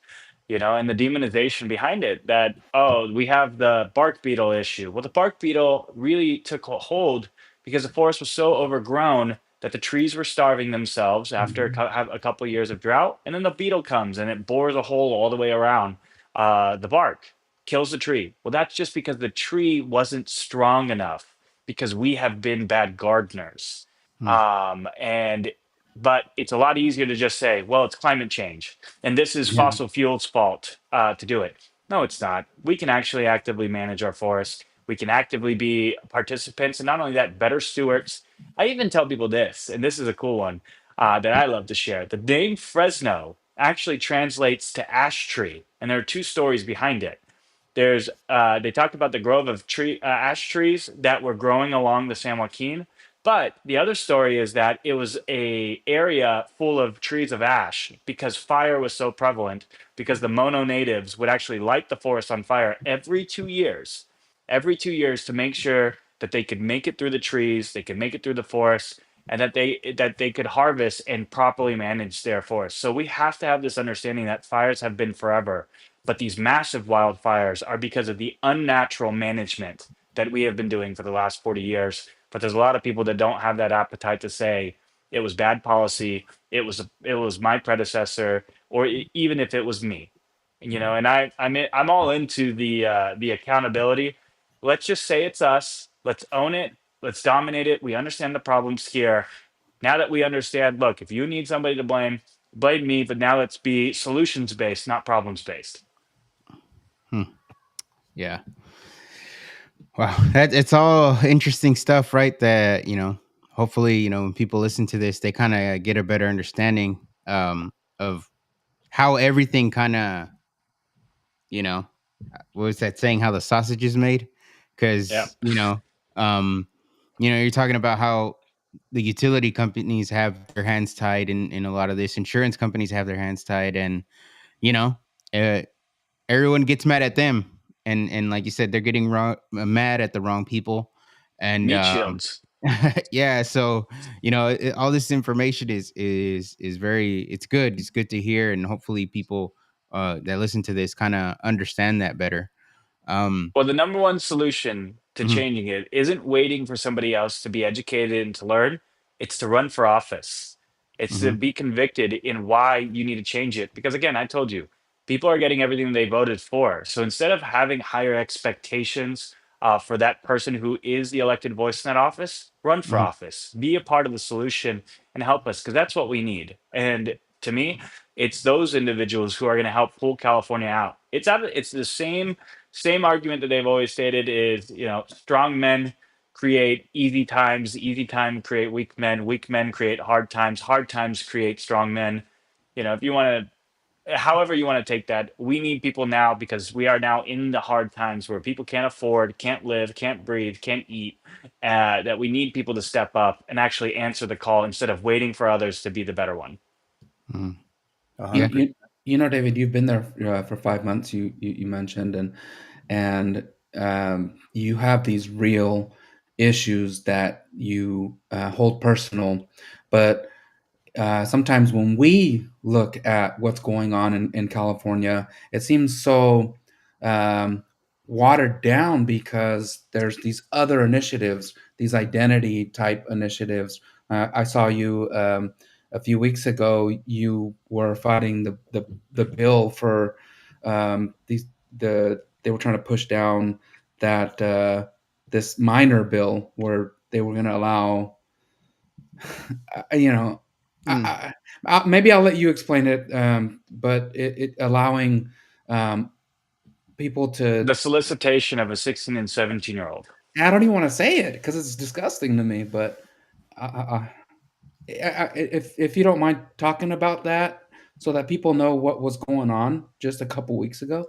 And the demonization behind it that, oh, we have the bark beetle issue. Well, the bark beetle really took a hold because the forest was so overgrown that the trees were starving themselves after have a couple years of drought, and then the beetle comes and it bores a hole all the way around the bark, kills the tree. Well, that's just because the tree wasn't strong enough because we have been bad gardeners. Mm. And but it's a lot easier to just say, well, it's climate change and this is Yeah. fossil fuels fault to do it. No, it's not. We can actually actively manage our forests. We can actively be participants, and not only that, better stewards. I even tell people this, and this is a cool one that I love to share. The name Fresno actually translates to ash tree, and there are two stories behind it. There's they talked about the grove of ash trees that were growing along the San Joaquin, but the other story is that it was a area full of trees of ash because fire was so prevalent. Because the Mono natives would actually light the forest on fire every 2 years to make sure that they could make it through the trees, they could make it through the forest, and that they could harvest and properly manage their forest. So we have to have this understanding that fires have been forever, but these massive wildfires are because of the unnatural management that we have been doing for the last 40 years. But there's a lot of people that don't have that appetite to say it was bad policy, it was my predecessor, or even if it was me. And I'm all into the accountability. Let's just say it's us. Let's own it. Let's dominate it. We understand the problems here. Now that we understand, look, if you need somebody to blame, blame me. But now let's be solutions based, not problems based. Hmm. Yeah. Wow. It's all interesting stuff, right? That, hopefully, when people listen to this, they kind of get a better understanding of how everything kind of, you know, what was that saying? How the sausage is made? Yeah. Because, um, you're talking about how the utility companies have their hands tied in a lot of this. Insurance companies have their hands tied, and you know, uh, everyone gets mad at them. And like you said, they're getting mad at the wrong people. And Meat shields. yeah, so all this information is very, it's good. It's good to hear, and hopefully people that listen to this kind of understand that better. Um, Well, the number one solution to mhm, changing it isn't waiting for somebody else to be educated and to learn. It's to run for office. It's to mhm, be convicted in why you need to change it. Because again, I told you, people are getting everything they voted for. So instead of having higher expectations for that person who is the elected voice in that office, run for mhm, office, be a part of the solution and help us, because that's what we need. And to me, it's those individuals who are going to help pull California out. It's the same argument that they've always stated is, strong men create easy time create weak men create hard times create strong men. If you want to, however you want to take that, we need people now because we are now in the hard times where people can't afford, can't live, can't breathe, can't eat. That we need people to step up and actually answer the call instead of waiting for others to be the better one. mhm. You, Yeah. 100%. David, you've been there for 5 months. You mentioned, and you have these real issues that you hold personal, but sometimes when we look at what's going on in California, it seems so um, watered down because there's these other initiatives, these identity type initiatives. I saw you a few weeks ago. You were fighting the bill for they were trying to push down that this minor bill where they were going to allow you know, Mm. maybe I'll let you explain it. But it allowing um, people to, The solicitation of a 16 and 17-year-old. I don't even want to say it because it's disgusting to me. But if you don't mind talking about that, so that people know what was going on just a couple weeks ago.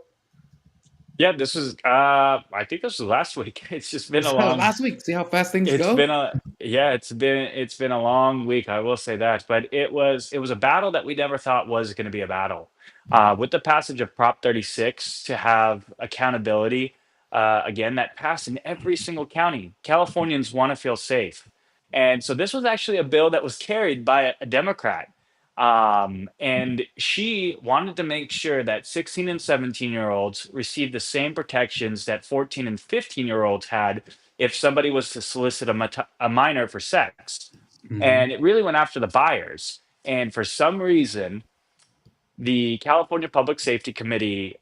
Yeah, this was I think this was last week. It's just been a So long last week, see how fast things It's go. been a yeah, it's been a long week, I will say that. But it was a battle that we never thought was going to be a battle. With the passage of Prop 36 to have accountability, again, that passed in every single county. Californians want to feel safe, and so this was actually a bill that was carried by a Democrat. And she wanted to make sure that 16 and 17-year-olds received the same protections that 14 and 15-year-olds had if somebody was to solicit a minor for sex. Hmm. And it really went after the buyers. And for some reason, the California Public Safety Committee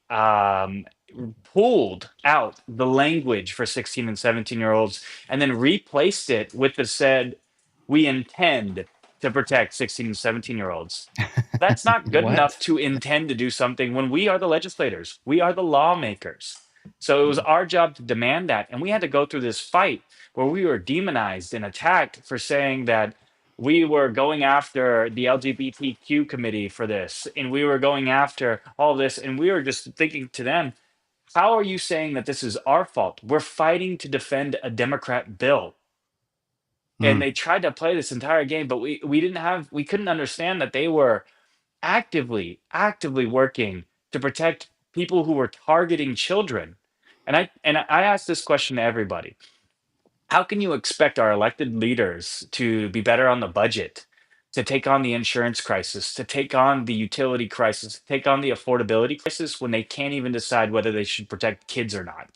pulled out the language for 16 and 17-year-olds and then replaced it with the said, we intend to protect 16 and 17-year-olds. That's not good enough What? to intend to do something when we are the legislators, we are the lawmakers. So it was our job to demand that. And we had to go through this fight where we were demonized and attacked for saying that we were going after the LGBTQ committee for this, and we were going after all this. And we were just thinking to them, how are you saying that this is our fault? We're fighting to defend a Democrat bill. And Mm. they tried to play this entire game, but we couldn't understand that they were actively working to protect people who were targeting children. And I asked this question to everybody. How can you expect our elected leaders to be better on the budget, to take on the insurance crisis, to take on the utility crisis, to take on the affordability crisis when they can't even decide whether they should protect kids or not?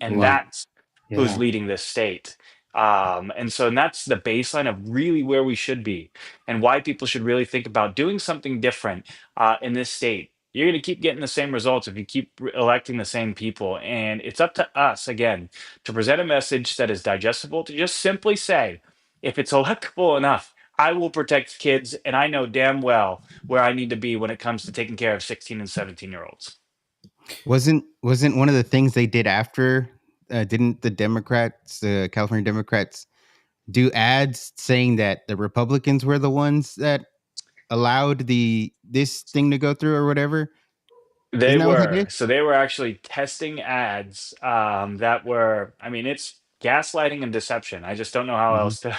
And Wow. that's who's Yeah. leading this state. And that's the baseline of really where we should be and why people should really think about doing something different in this state. You're going to keep getting the same results if you keep electing the same people. And it's up to us, again, to present a message that is digestible, to just simply say, if it's electable enough, I will protect kids. And I know damn well where I need to be when it comes to taking care of 16 and 17-year-olds. Wasn't one of the things they did after? Didn't the Democrats, the California Democrats, do ads saying that the Republicans were the ones that allowed this thing to go through or whatever? They Isn't that what they were. did? So they were actually testing ads that were, I mean, it's gaslighting and deception. I just don't know how Hmm. else to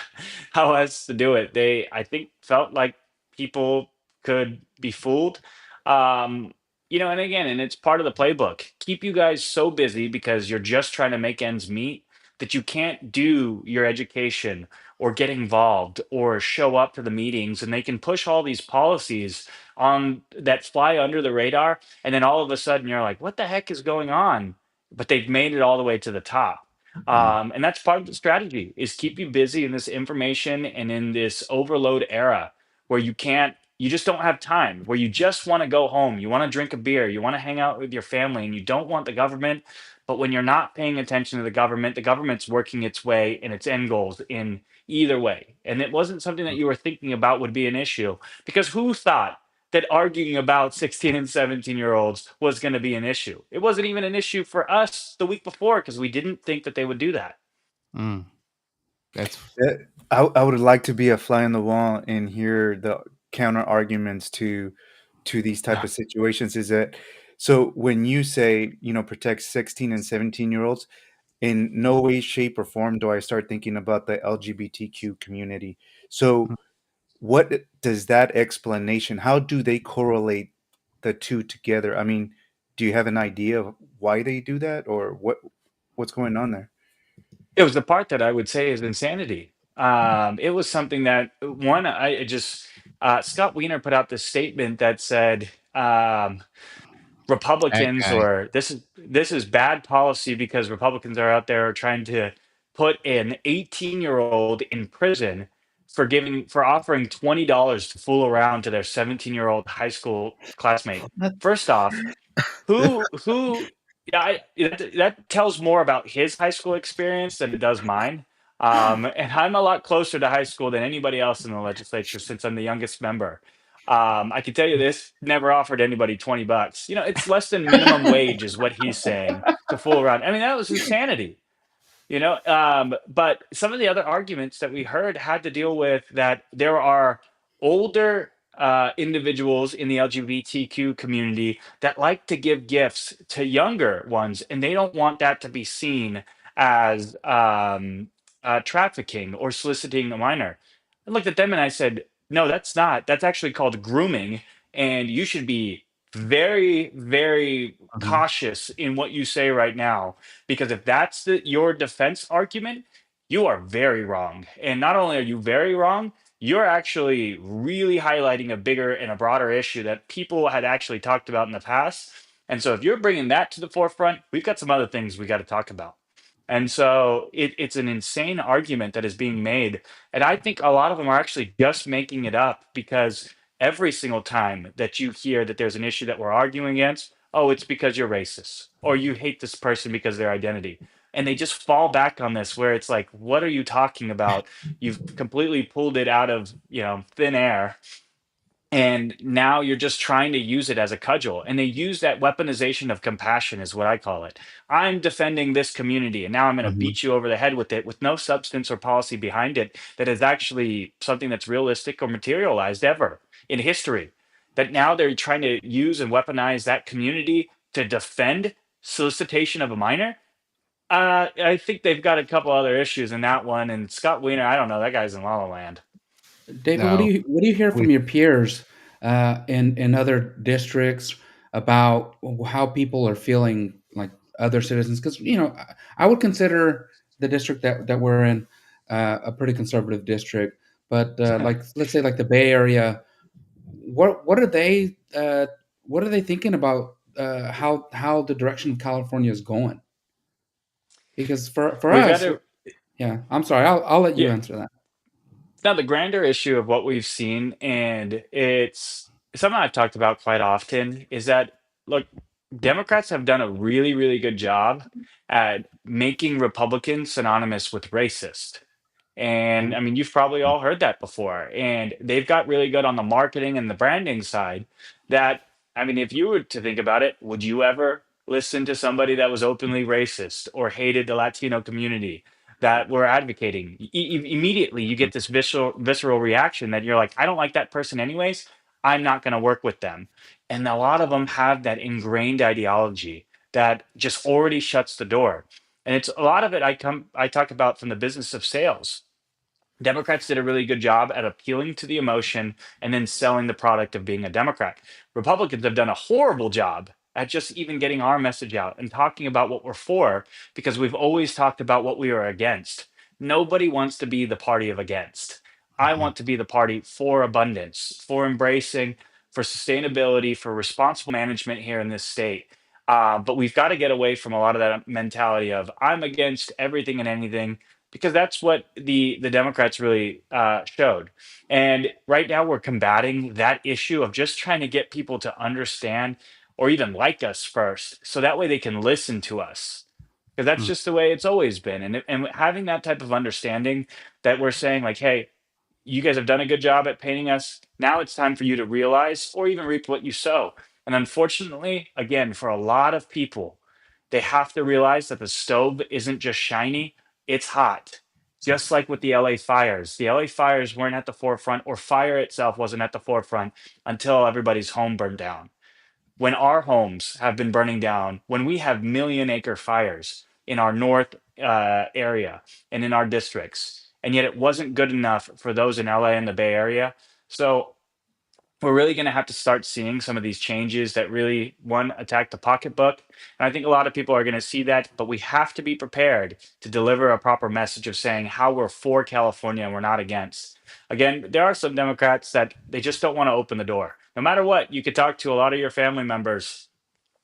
how else to do it. They, I think, felt like people could be fooled. Um, and again, and it's part of the playbook. Keep you guys so busy because you're just trying to make ends meet that you can't do your education or get involved or show up to the meetings, and they can push all these policies on that fly under the radar, and then all of a sudden you're like, what the heck is going on? But they've made it all the way to the top. And that's part of the strategy, is keep you busy in this information and in this overload era where you just don't have time, where you just want to go home, you want to drink a beer, you want to hang out with your family, and you don't want the government. But when you're not paying attention to the government's working its way and its end goals in either way. And it wasn't something that you were thinking about would be an issue, because who thought that arguing about 16 and 17-year-olds was going to be an issue? It wasn't even an issue for us the week before because we didn't think that they would do that. Mm. That's I would like to be a fly on the wall and hear the counter arguments to these type Yeah. of situations. Is that so? When you say, protect 16 and 17-year-olds, in no way, shape, or form do I start thinking about the LGBTQ community. So what does that explanation? How do they correlate the two together? I mean, do you have an idea of why they do that, or what's going on there? It was the part that I would say is insanity. It was something that one, I just Scott Wiener put out this statement that said, that Republicans, guy. or this is bad policy because Republicans are out there trying to put an 18-year-old in prison for offering $20 to fool around to their 17-year-old high school classmate. First off, who yeah, that tells more about his high school experience than it does mine. And I'm a lot closer to high school than anybody else in the legislature since I'm the youngest member. I can tell you this: never offered anybody $20. It's less than minimum wage, is what he's saying, to fool around. I mean, that was insanity. But some of the other arguments that we heard had to deal with that there are older individuals in the LGBTQ community that like to give gifts to younger ones, and they don't want that to be seen as trafficking or soliciting a minor. I looked at them and I said, no, that's not. That's actually called grooming, and you should be very, very Mhm. cautious in what you say right now, because if that's your defense argument, you are very wrong. And not only are you very wrong, you're actually really highlighting a bigger and a broader issue that people had actually talked about in the past. And so if you're bringing that to the forefront, we've got some other things we got to talk about. And so it's an insane argument that is being made. And I think a lot of them are actually just making it up, because every single time that you hear that there's an issue that we're arguing against, oh, it's because you're racist or you hate this person because of their identity. And they just fall back on this, where it's like, what are you talking about? You've completely pulled it out of, thin air, and now you're just trying to use it as a cudgel. And they use that weaponization of compassion, is what I call it. I'm defending this community, and now I'm going to Mhm. beat you over the head with it, with no substance or policy behind it that is actually something that's realistic or materialized ever in history. That now they're trying to use and weaponize that community to defend solicitation of a minor. I think they've got a couple other issues in that one. And Scott Wiener, I don't know, that guy's in La La Land. David, No, what do you hear we from your peers in other districts about how people are feeling, like other citizens? Because I would consider the district that we're in a pretty conservative district, but like, let's say, like the Bay Area, what are they what are they thinking about how the direction of California is going? Because for We've got us, to, yeah, I'm sorry, I'll let you yeah. answer that. Now, the grander issue of what we've seen, and it's something I've talked about quite often, is that, look, Democrats have done a really, really good job at making Republicans synonymous with racist. And I mean, you've probably all heard that before. And they've got really good on the marketing and the branding side. That, I mean, if you were to think about it, would you ever listen to somebody that was openly racist or hated the Latino community that were advocating? Immediately, you get this visceral reaction that you're like, I don't like that person anyways. I'm not going to work with them. And a lot of them have that ingrained ideology that just already shuts the door. And it's a lot of it I talk about from the business of sales. Democrats did a really good job at appealing to the emotion and then selling the product of being a Democrat. Republicans have done a horrible job at just even getting our message out and talking about what we're for, because we've always talked about what we are against. Nobody wants to be the party of against. I Mhm. want to be the party for abundance, for embracing, for sustainability, for responsible management here in this state. But we've got to get away from a lot of that mentality of I'm against everything and anything, because that's what the Democrats really showed. And right now we're combating that issue of just trying to get people to understand or even like us first, so that way they can listen to us. Because that's Mm. just the way it's always been. And having that type of understanding that we're saying, like, hey, you guys have done a good job at painting us. Now it's time for you to realize or even reap what you sow. And unfortunately, again, for a lot of people, they have to realize that the stove isn't just shiny, it's hot. Just like with the LA fires. The LA fires weren't at the forefront, or fire itself wasn't at the forefront until everybody's home burned down. When our homes have been burning down, when we have million acre fires in our north area and in our districts, and yet it wasn't good enough for those in LA and the Bay Area. So we're really going to have to start seeing some of these changes that really, one, attack the pocketbook. And I think a lot of people are going to see that, but we have to be prepared to deliver a proper message of saying how we're for California and we're not against. Again, there are some Democrats that they just don't want to open the door. No matter what, you could talk to a lot of your family members,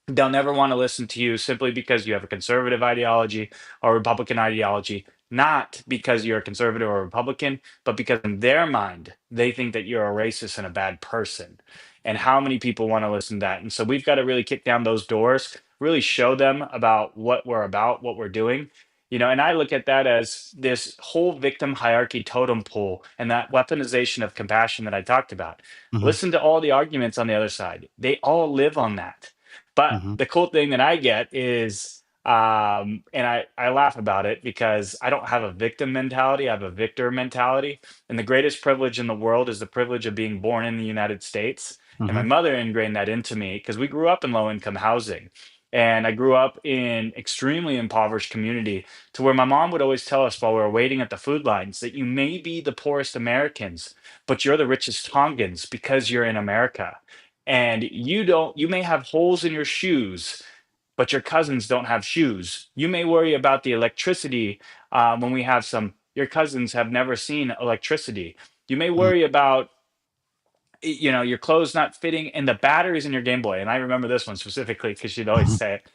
they'll never want to listen to you simply because you have a conservative ideology or Republican ideology, not because you're a conservative or Republican, but because in their mind, they think that you're a racist and a bad person. And how many people want to listen to that? And so we've got to really kick down those doors, really show them about, what we're doing. And I look at that as this whole victim hierarchy totem pole and that weaponization of compassion that I talked about. Mhm. Listen to all the arguments on the other side. They all live on that. But Mhm. the cool thing that I get is, and I laugh about it because I don't have a victim mentality, I have a victor mentality. And the greatest privilege in the world is the privilege of being born in the United States. And my Mhm. mother ingrained that into me because we grew up in low income housing. And I grew up in extremely impoverished community, to where my mom would always tell us while we were waiting at the food lines that you may be the poorest Americans, but you're the richest Tongans because you're in America. And you may have holes in your shoes, but your cousins don't have shoes. You may worry about the electricity when we have some. Your cousins have never seen electricity. You may Mm. worry about your clothes not fitting and the batteries in your Game Boy. And I remember this one specifically because she'd always say it.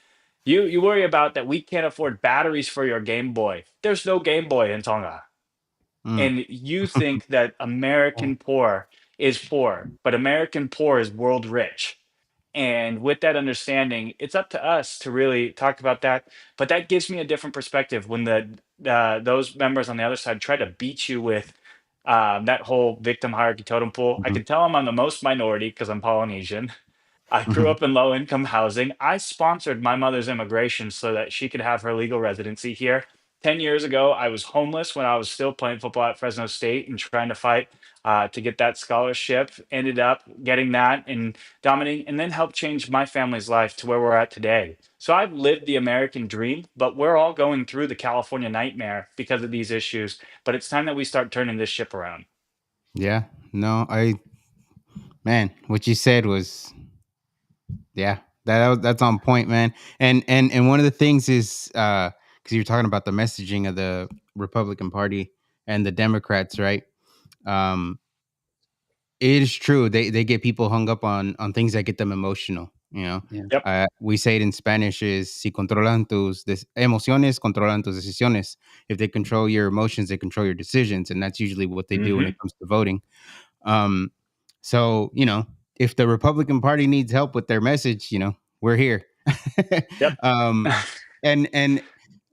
You worry about that we can't afford batteries for your Game Boy. There's no Game Boy in Tonga. Mm. And you think that American poor is poor, but American poor is world rich. And with that understanding, it's up to us to really talk about that. But that gives me a different perspective when those members on the other side try to beat you with that whole victim hierarchy totem pole. I Mhm. can tell I'm on the most minority because I'm Polynesian. I grew Mhm. up in low income housing. I sponsored my mother's immigration so that she could have her legal residency here. 10 years ago, I was homeless when I was still playing football at Fresno State and trying to fight to get that scholarship. Ended up getting that and dominating, and then helped change my family's life to where we're at today. So I've lived the American dream, but we're all going through the California nightmare because of these issues. But it's time that we start turning this ship around. Yeah. No, man, what you said was, yeah, that's on point, man. And one of the things is, because you're talking about the messaging of the Republican Party and the Democrats, right? Um, it is true. They get people hung up on things that get them emotional. Yeah. Yep. We say it in Spanish is si controlan emociones, controlan tus decisiones. If they control your emotions, they control your decisions, and that's usually what they do when Hmm. it comes to voting. Um, so if the Republican Party needs help with their message, we're here. Yep. um, and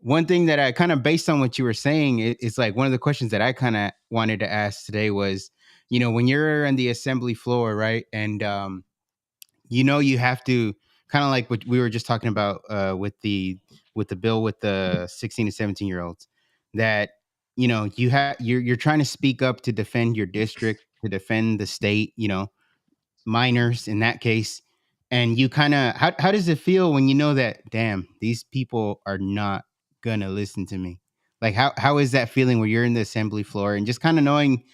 one thing that I kind of, based on what you were saying, it's like one of the questions that I kind of wanted to ask today was, when you're on the assembly floor, right, and you have to kind of like what we were just talking about with the bill with the 16 to 17-year-olds, that you're trying to speak up to defend your district, to defend the state, minors in that case. And you kind of, how does it feel when you know that, damn, these people are not gonna listen to me? Like, how is that feeling where you're in the assembly floor and just kind of knowing,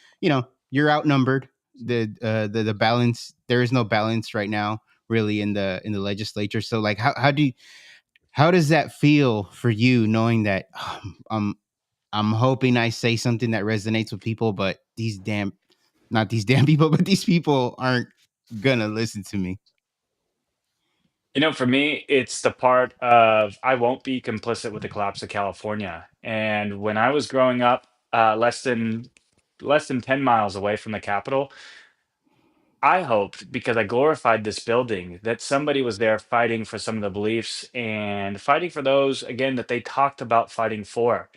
you're outnumbered, the balance, there is no balance right now, really in the legislature. So like how does that feel for you, knowing that I'm hoping I say something that resonates with people, but these damn not these damn people, but these people aren't gonna listen to me. For me, it's the part of I won't be complicit with the collapse of California. And when I was growing up, less than 10 miles away from the Capitol, I hoped, because I glorified this building, that somebody was there fighting for some of the beliefs and fighting for those, again, that they talked about fighting for.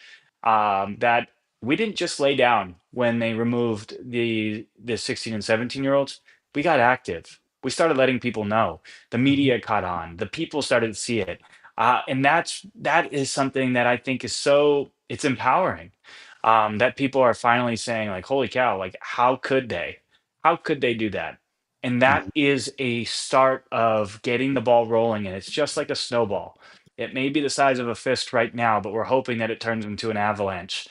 That we didn't just lay down when they removed the 16 and 17-year-olds. We got active. We started letting people know. The Mhm. media caught on. The people started to see it. And that is something that I think is it's empowering. That people are finally saying, like, holy cow, like, how could they? How could they do that? And that Mhm. is a start of getting the ball rolling. And it's just like a snowball. It may be the size of a fist right now, but we're hoping that it turns into an avalanche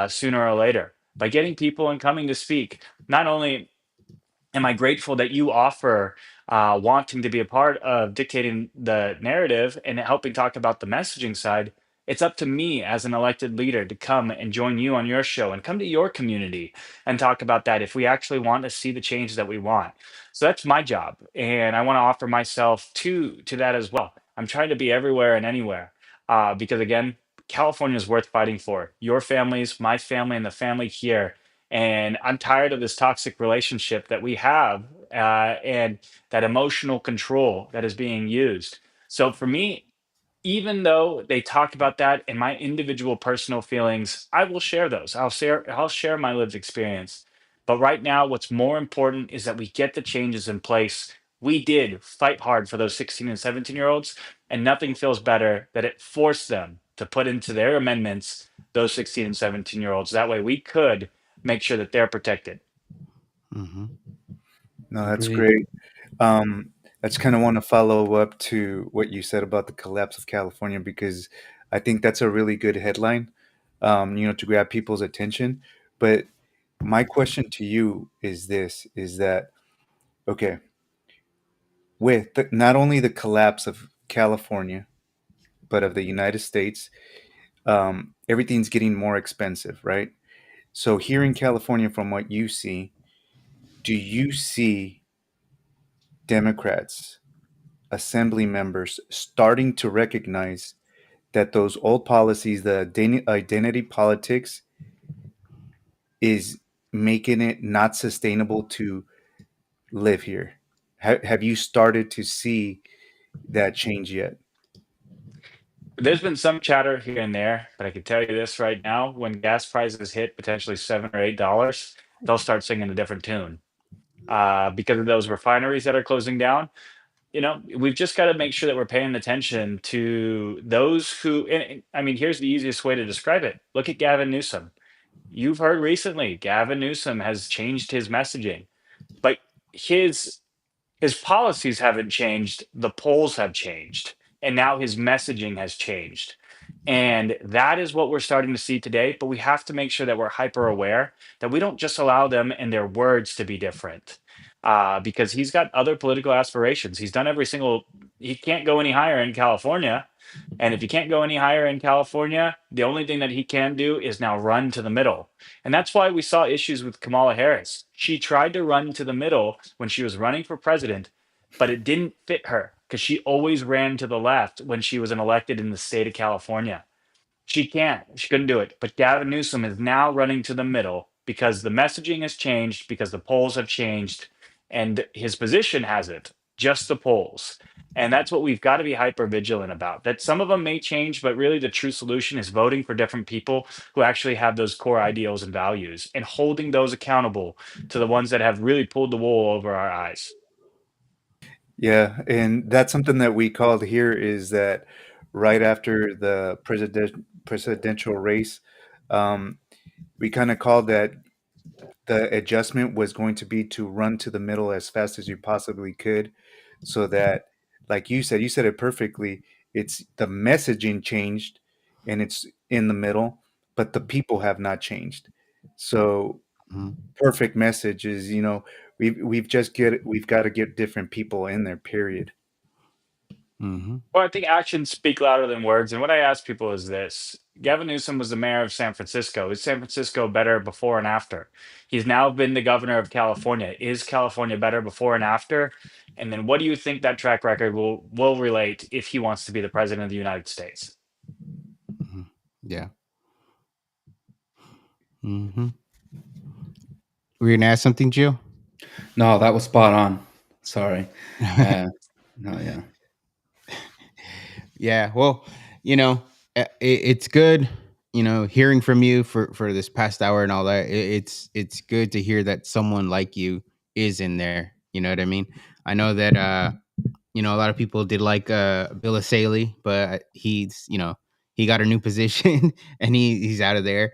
sooner or later. By getting people and coming to speak, not only am I grateful that you offer wanting to be a part of dictating the narrative and helping talk about the messaging side. It's up to me as an elected leader to come and join you on your show and come to your community and talk about that if we actually want to see the change that we want. So that's my job. And I want to offer myself to that as well. I'm trying to be everywhere and anywhere because, again, California is worth fighting for. Your families, my family, and the family here, and I'm tired of this toxic relationship that we have and that emotional control that is being used. So for me, even though they talk about that in my individual personal feelings, I will share those. I'll share my lived experience. But right now, what's more important is that we get the changes in place. We did fight hard for those 16 and 17-year-olds, and nothing feels better that it forced them to put into their amendments those 16 and 17-year-olds. That way we could make sure that they're protected. Mhm. No, that's Agreed. great. Um, I just kind of want to follow up to what you said about the collapse of California because I think that's a really good headline, to grab people's attention. But my question to you is this: is that okay? With not only the collapse of California, but of the United States, everything's getting more expensive, right? So here in California, from what you see, do you see Democrats, assembly members starting to recognize that those old policies, the identity politics, is making it not sustainable to live here? Have you started to see that change yet? There's been some chatter here and there, but I can tell you this right now: when gas prices hit potentially $7 or $8, they'll start singing a different tune because of those refineries that are closing down. We've just got to make sure that we're paying attention to those who. And I mean, here's the easiest way to describe it: look at Gavin Newsom. You've heard recently, Gavin Newsom has changed his messaging, but his his policies haven't changed, the polls have changed, and now his messaging has changed. And that is what we're starting to see today. But we have to make sure that we're hyper aware that we don't just allow them and their words to be different. Because he's got other political aspirations. He can't go any higher in California. And if he can't go any higher in California, the only thing that he can do is now run to the middle. And that's why we saw issues with Kamala Harris. She tried to run to the middle when she was running for president, but it didn't fit her because she always ran to the left when she was an elected in the state of California. She can't. She couldn't do it. But Gavin Newsom is now running to the middle because the messaging has changed, because the polls have changed, and his position hasn't, just the polls. And that's what we've got to be hyper vigilant about. That some of them may change, but really the true solution is voting for different people who actually have those core ideals and values and holding those accountable to the ones that have really pulled the wool over our eyes. Yeah, and that's something that we called here is that right after the presidential race, um, we kind of called that the adjustment was going to be to run to the middle as fast as you possibly could, so that, like you said it perfectly. It's the messaging changed, and it's in the middle, but the people have not changed. So Mhm. perfect message is, we've got to get different people in there. Period. Mm-hmm. Well, I think actions speak louder than words. And what I ask people is this: Gavin Newsom was the mayor of San Francisco. Is San Francisco better before and after? He's now been the governor of California. Is California better before and after? And then what do you think that track record will relate if he wants to be the president of the United States? Mm-hmm. Yeah. Mm-hmm. Were you gonna ask something, Jill? No, that was spot on. Sorry. Uh, no, yeah. Yeah. Well, you know, it's good. You know, hearing from you for this past hour and all that. It's good to hear that someone like you is in there. You know what I mean? I know that you know, a lot of people did like Bill Saley, but he got a new position and he's out of there.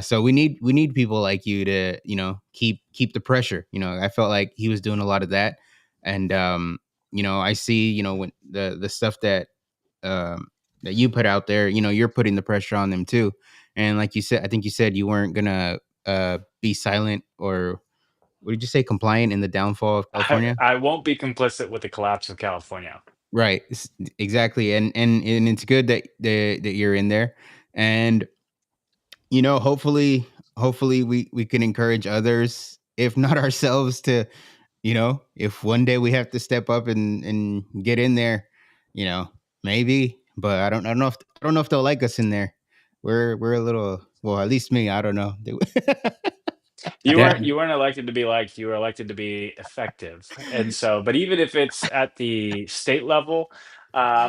So we need people like you to, you know, keep the pressure. You know, I felt like he was doing a lot of that, and you know, I see, you know, when the stuff that you put out there, you know, you're putting the pressure on them too. And like you said, I think you said you weren't gonna be silent, or what did you say, compliant in the downfall of California? I won't be complicit with the collapse of California. Right. Exactly. And it's good that you're in there. And you know, hopefully we can encourage others, if not ourselves, to, you know, if one day we have to step up and get in there, you know, maybe, but I don't know if they'll like us in there. We're a little, well, at least me, I don't know. You Yeah. weren't elected to be liked, you were elected to be effective. And so, but even if it's at the state level,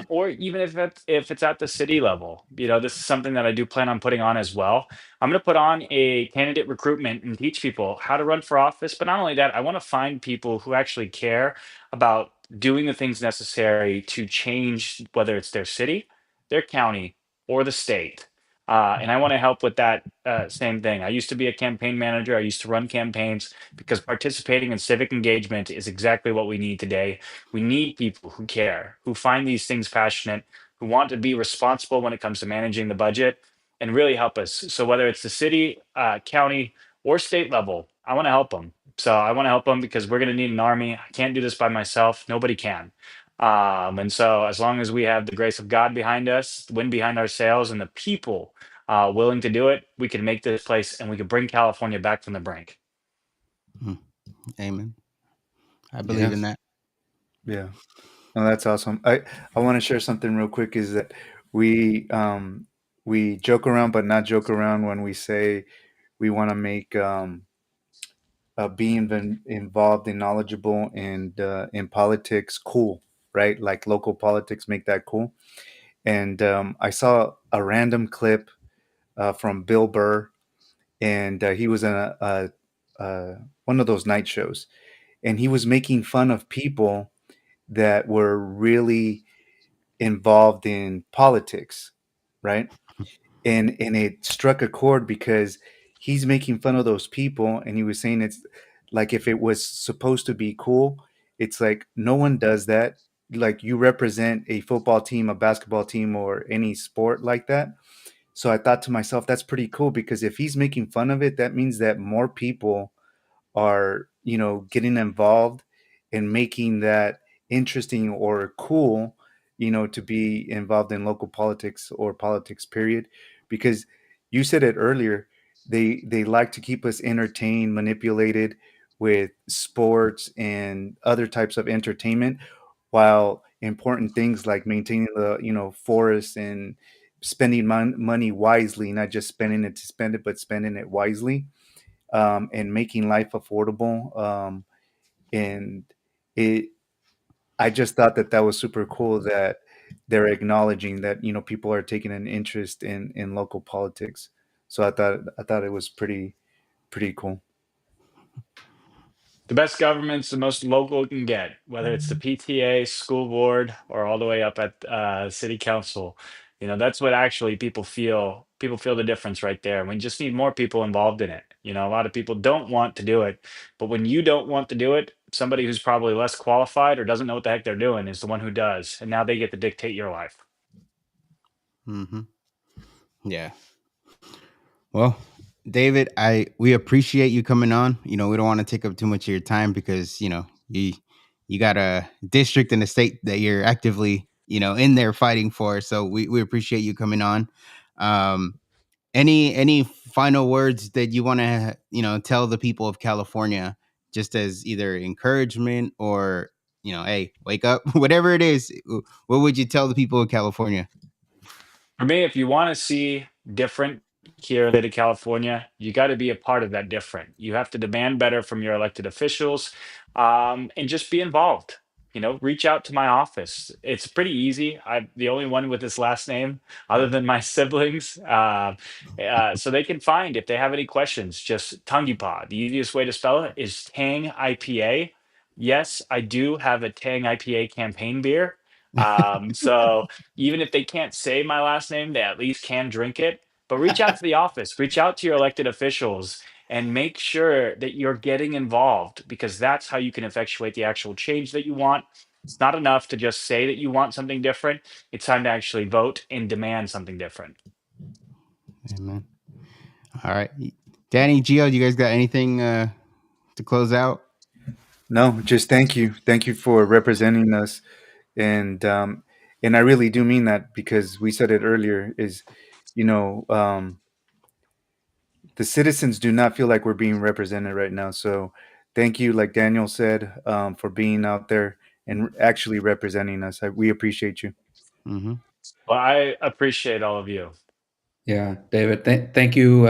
or even if it's at the city level, you know, this is something that I do plan on putting on as well. I'm going to put on a candidate recruitment and teach people how to run for office. But not only that, I want to find people who actually care about doing the things necessary to change, whether it's their city, their county, or the state. And I want to help with that same thing. I used to be a campaign manager. I used to run campaigns because participating in civic engagement is exactly what we need today. We need people who care, who find these things passionate, who want to be responsible when it comes to managing the budget and really help us. So, whether it's the city, county, or state level, I want to help them. So, I want to help them because we're going to need an army. I can't do this by myself. Nobody can. And so, as long as we have the grace of God behind us, the wind behind our sails, and the people willing to do it, we can make this place and we can bring California back from the brink. Mm, amen. I believe Yeah. in that. Yeah. No, that's awesome. I want to share something real quick. Is that we we joke around, but not joke around when we say we want to make being involved and knowledgeable and in politics cool, right? Like local politics, make that cool. And I saw a random clip from Bill Burr, and he was in one of those night shows, and he was making fun of people that were really involved in politics, right? And it struck a chord because he's making fun of those people, and he was saying it's like if it was supposed to be cool, it's like no one does that. Like you represent a football team, a basketball team, or any sport like that. So I thought to myself, that's pretty cool because if he's making fun of it, that means that more people are, you know, getting involved and making that interesting or cool, you know, to be involved in local politics or politics, period. Because you said it earlier, they like to keep us entertained, manipulated with sports and other types of entertainment, while important things like maintaining the, you know, forests and spending money wisely, not just spending it to spend it, but spending it wisely, and making life affordable. And it, I just thought that that was super cool that they're acknowledging that, you know, people are taking an interest in local politics. So I thought it was pretty cool. The best government's the most local it can get, whether it's the PTA, school board, or all the way up at city council. You know, that's what actually people feel. People feel the difference right there. We just need more people involved in it. You know, a lot of people don't want to do it, but when you don't want to do it, somebody who's probably less qualified or doesn't know what the heck they're doing is the one who does, and now they get to dictate your life. Hmm. Yeah. Well, David, we appreciate you coming on. We don't want to take up too much of your time because you got a district and a state that you're actively in there fighting for. So we appreciate you coming on. Um, any final words that you want to tell the people of California, just as either encouragement or hey, wake up, whatever it is. What would you tell the people of California? For me, if you want to see different here in the state of California, you got to be a part of that different. You have to demand better from your elected officials, and just be involved. Reach out to my office. It's pretty easy. I'm the only one with this last name other than my siblings. So they can find if they have any questions, just Tangipa. The easiest way to spell it is Tang IPA. Yes, I do have a Tang IPA campaign beer. So even if they can't say my last name, they at least can drink it. But reach out to the office, reach out to your elected officials, and make sure that you're getting involved because that's how you can effectuate the actual change that you want. It's not enough to just say that you want something different. It's time to actually vote and demand something different. Amen. All right, Danny, Gio, you guys got anything to close out? No, just thank you for representing us, and I really do mean that because we said it earlier. Is you know the citizens do not feel like we're being represented right now. So thank you, like Daniel said, for being out there and actually representing us. We appreciate you. Mm-hmm. Well, I appreciate all of you. Yeah, David, thank you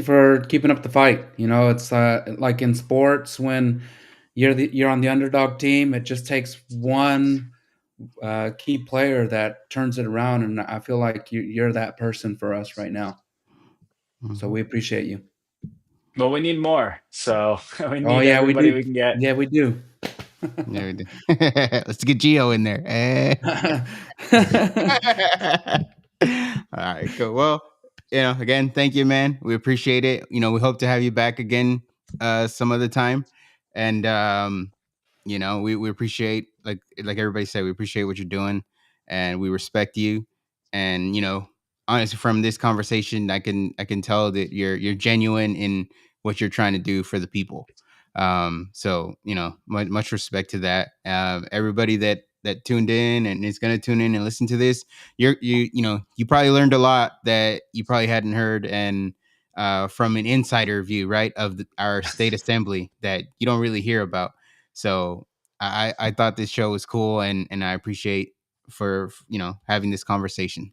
for keeping up the fight. It's like in sports when you're on the underdog team. It just takes one key player that turns it around, and I feel like you're that person for us right now. So Mm-hmm. we appreciate you. Well, we need more. So we Oh need yeah, we everybody do. we can get. Yeah, we do. There we do. Let's get Gio in there. All right, cool. Well, again, thank you, man. We appreciate it. We hope to have you back again some other time. And we appreciate like everybody said, we appreciate what you're doing and we respect you. And honestly, from this conversation, I can tell that you're genuine in what you're trying to do for the people. So much respect to that. Everybody that tuned in and is going to tune in and listen to this, you probably learned a lot that you probably hadn't heard, and from an insider view, right, of our state assembly that you don't really hear about. So I thought this show was cool, and I appreciate for having this conversation.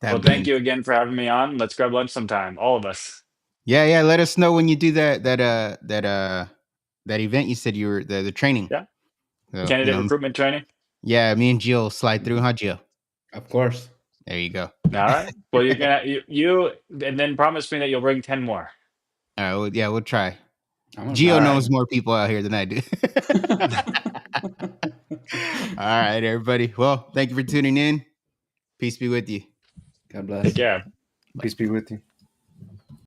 Well, That thank being, you again for having me on. Let's grab lunch sometime, all of us. yeah, let us know when you do that event you said you were the training. Yeah. So Candidate recruitment training. yeah, me and Jill slide through, huh, Jill? Of course. There you go. All right. Well, you're gonna you and then promise me that you'll bring 10 more. All right, well, yeah, we'll try. I'm gonna Gio All try. right. knows more people out here than I do. All right, everybody. Well, thank you for tuning in. Peace be with you. God Take bless. care. Peace be with you.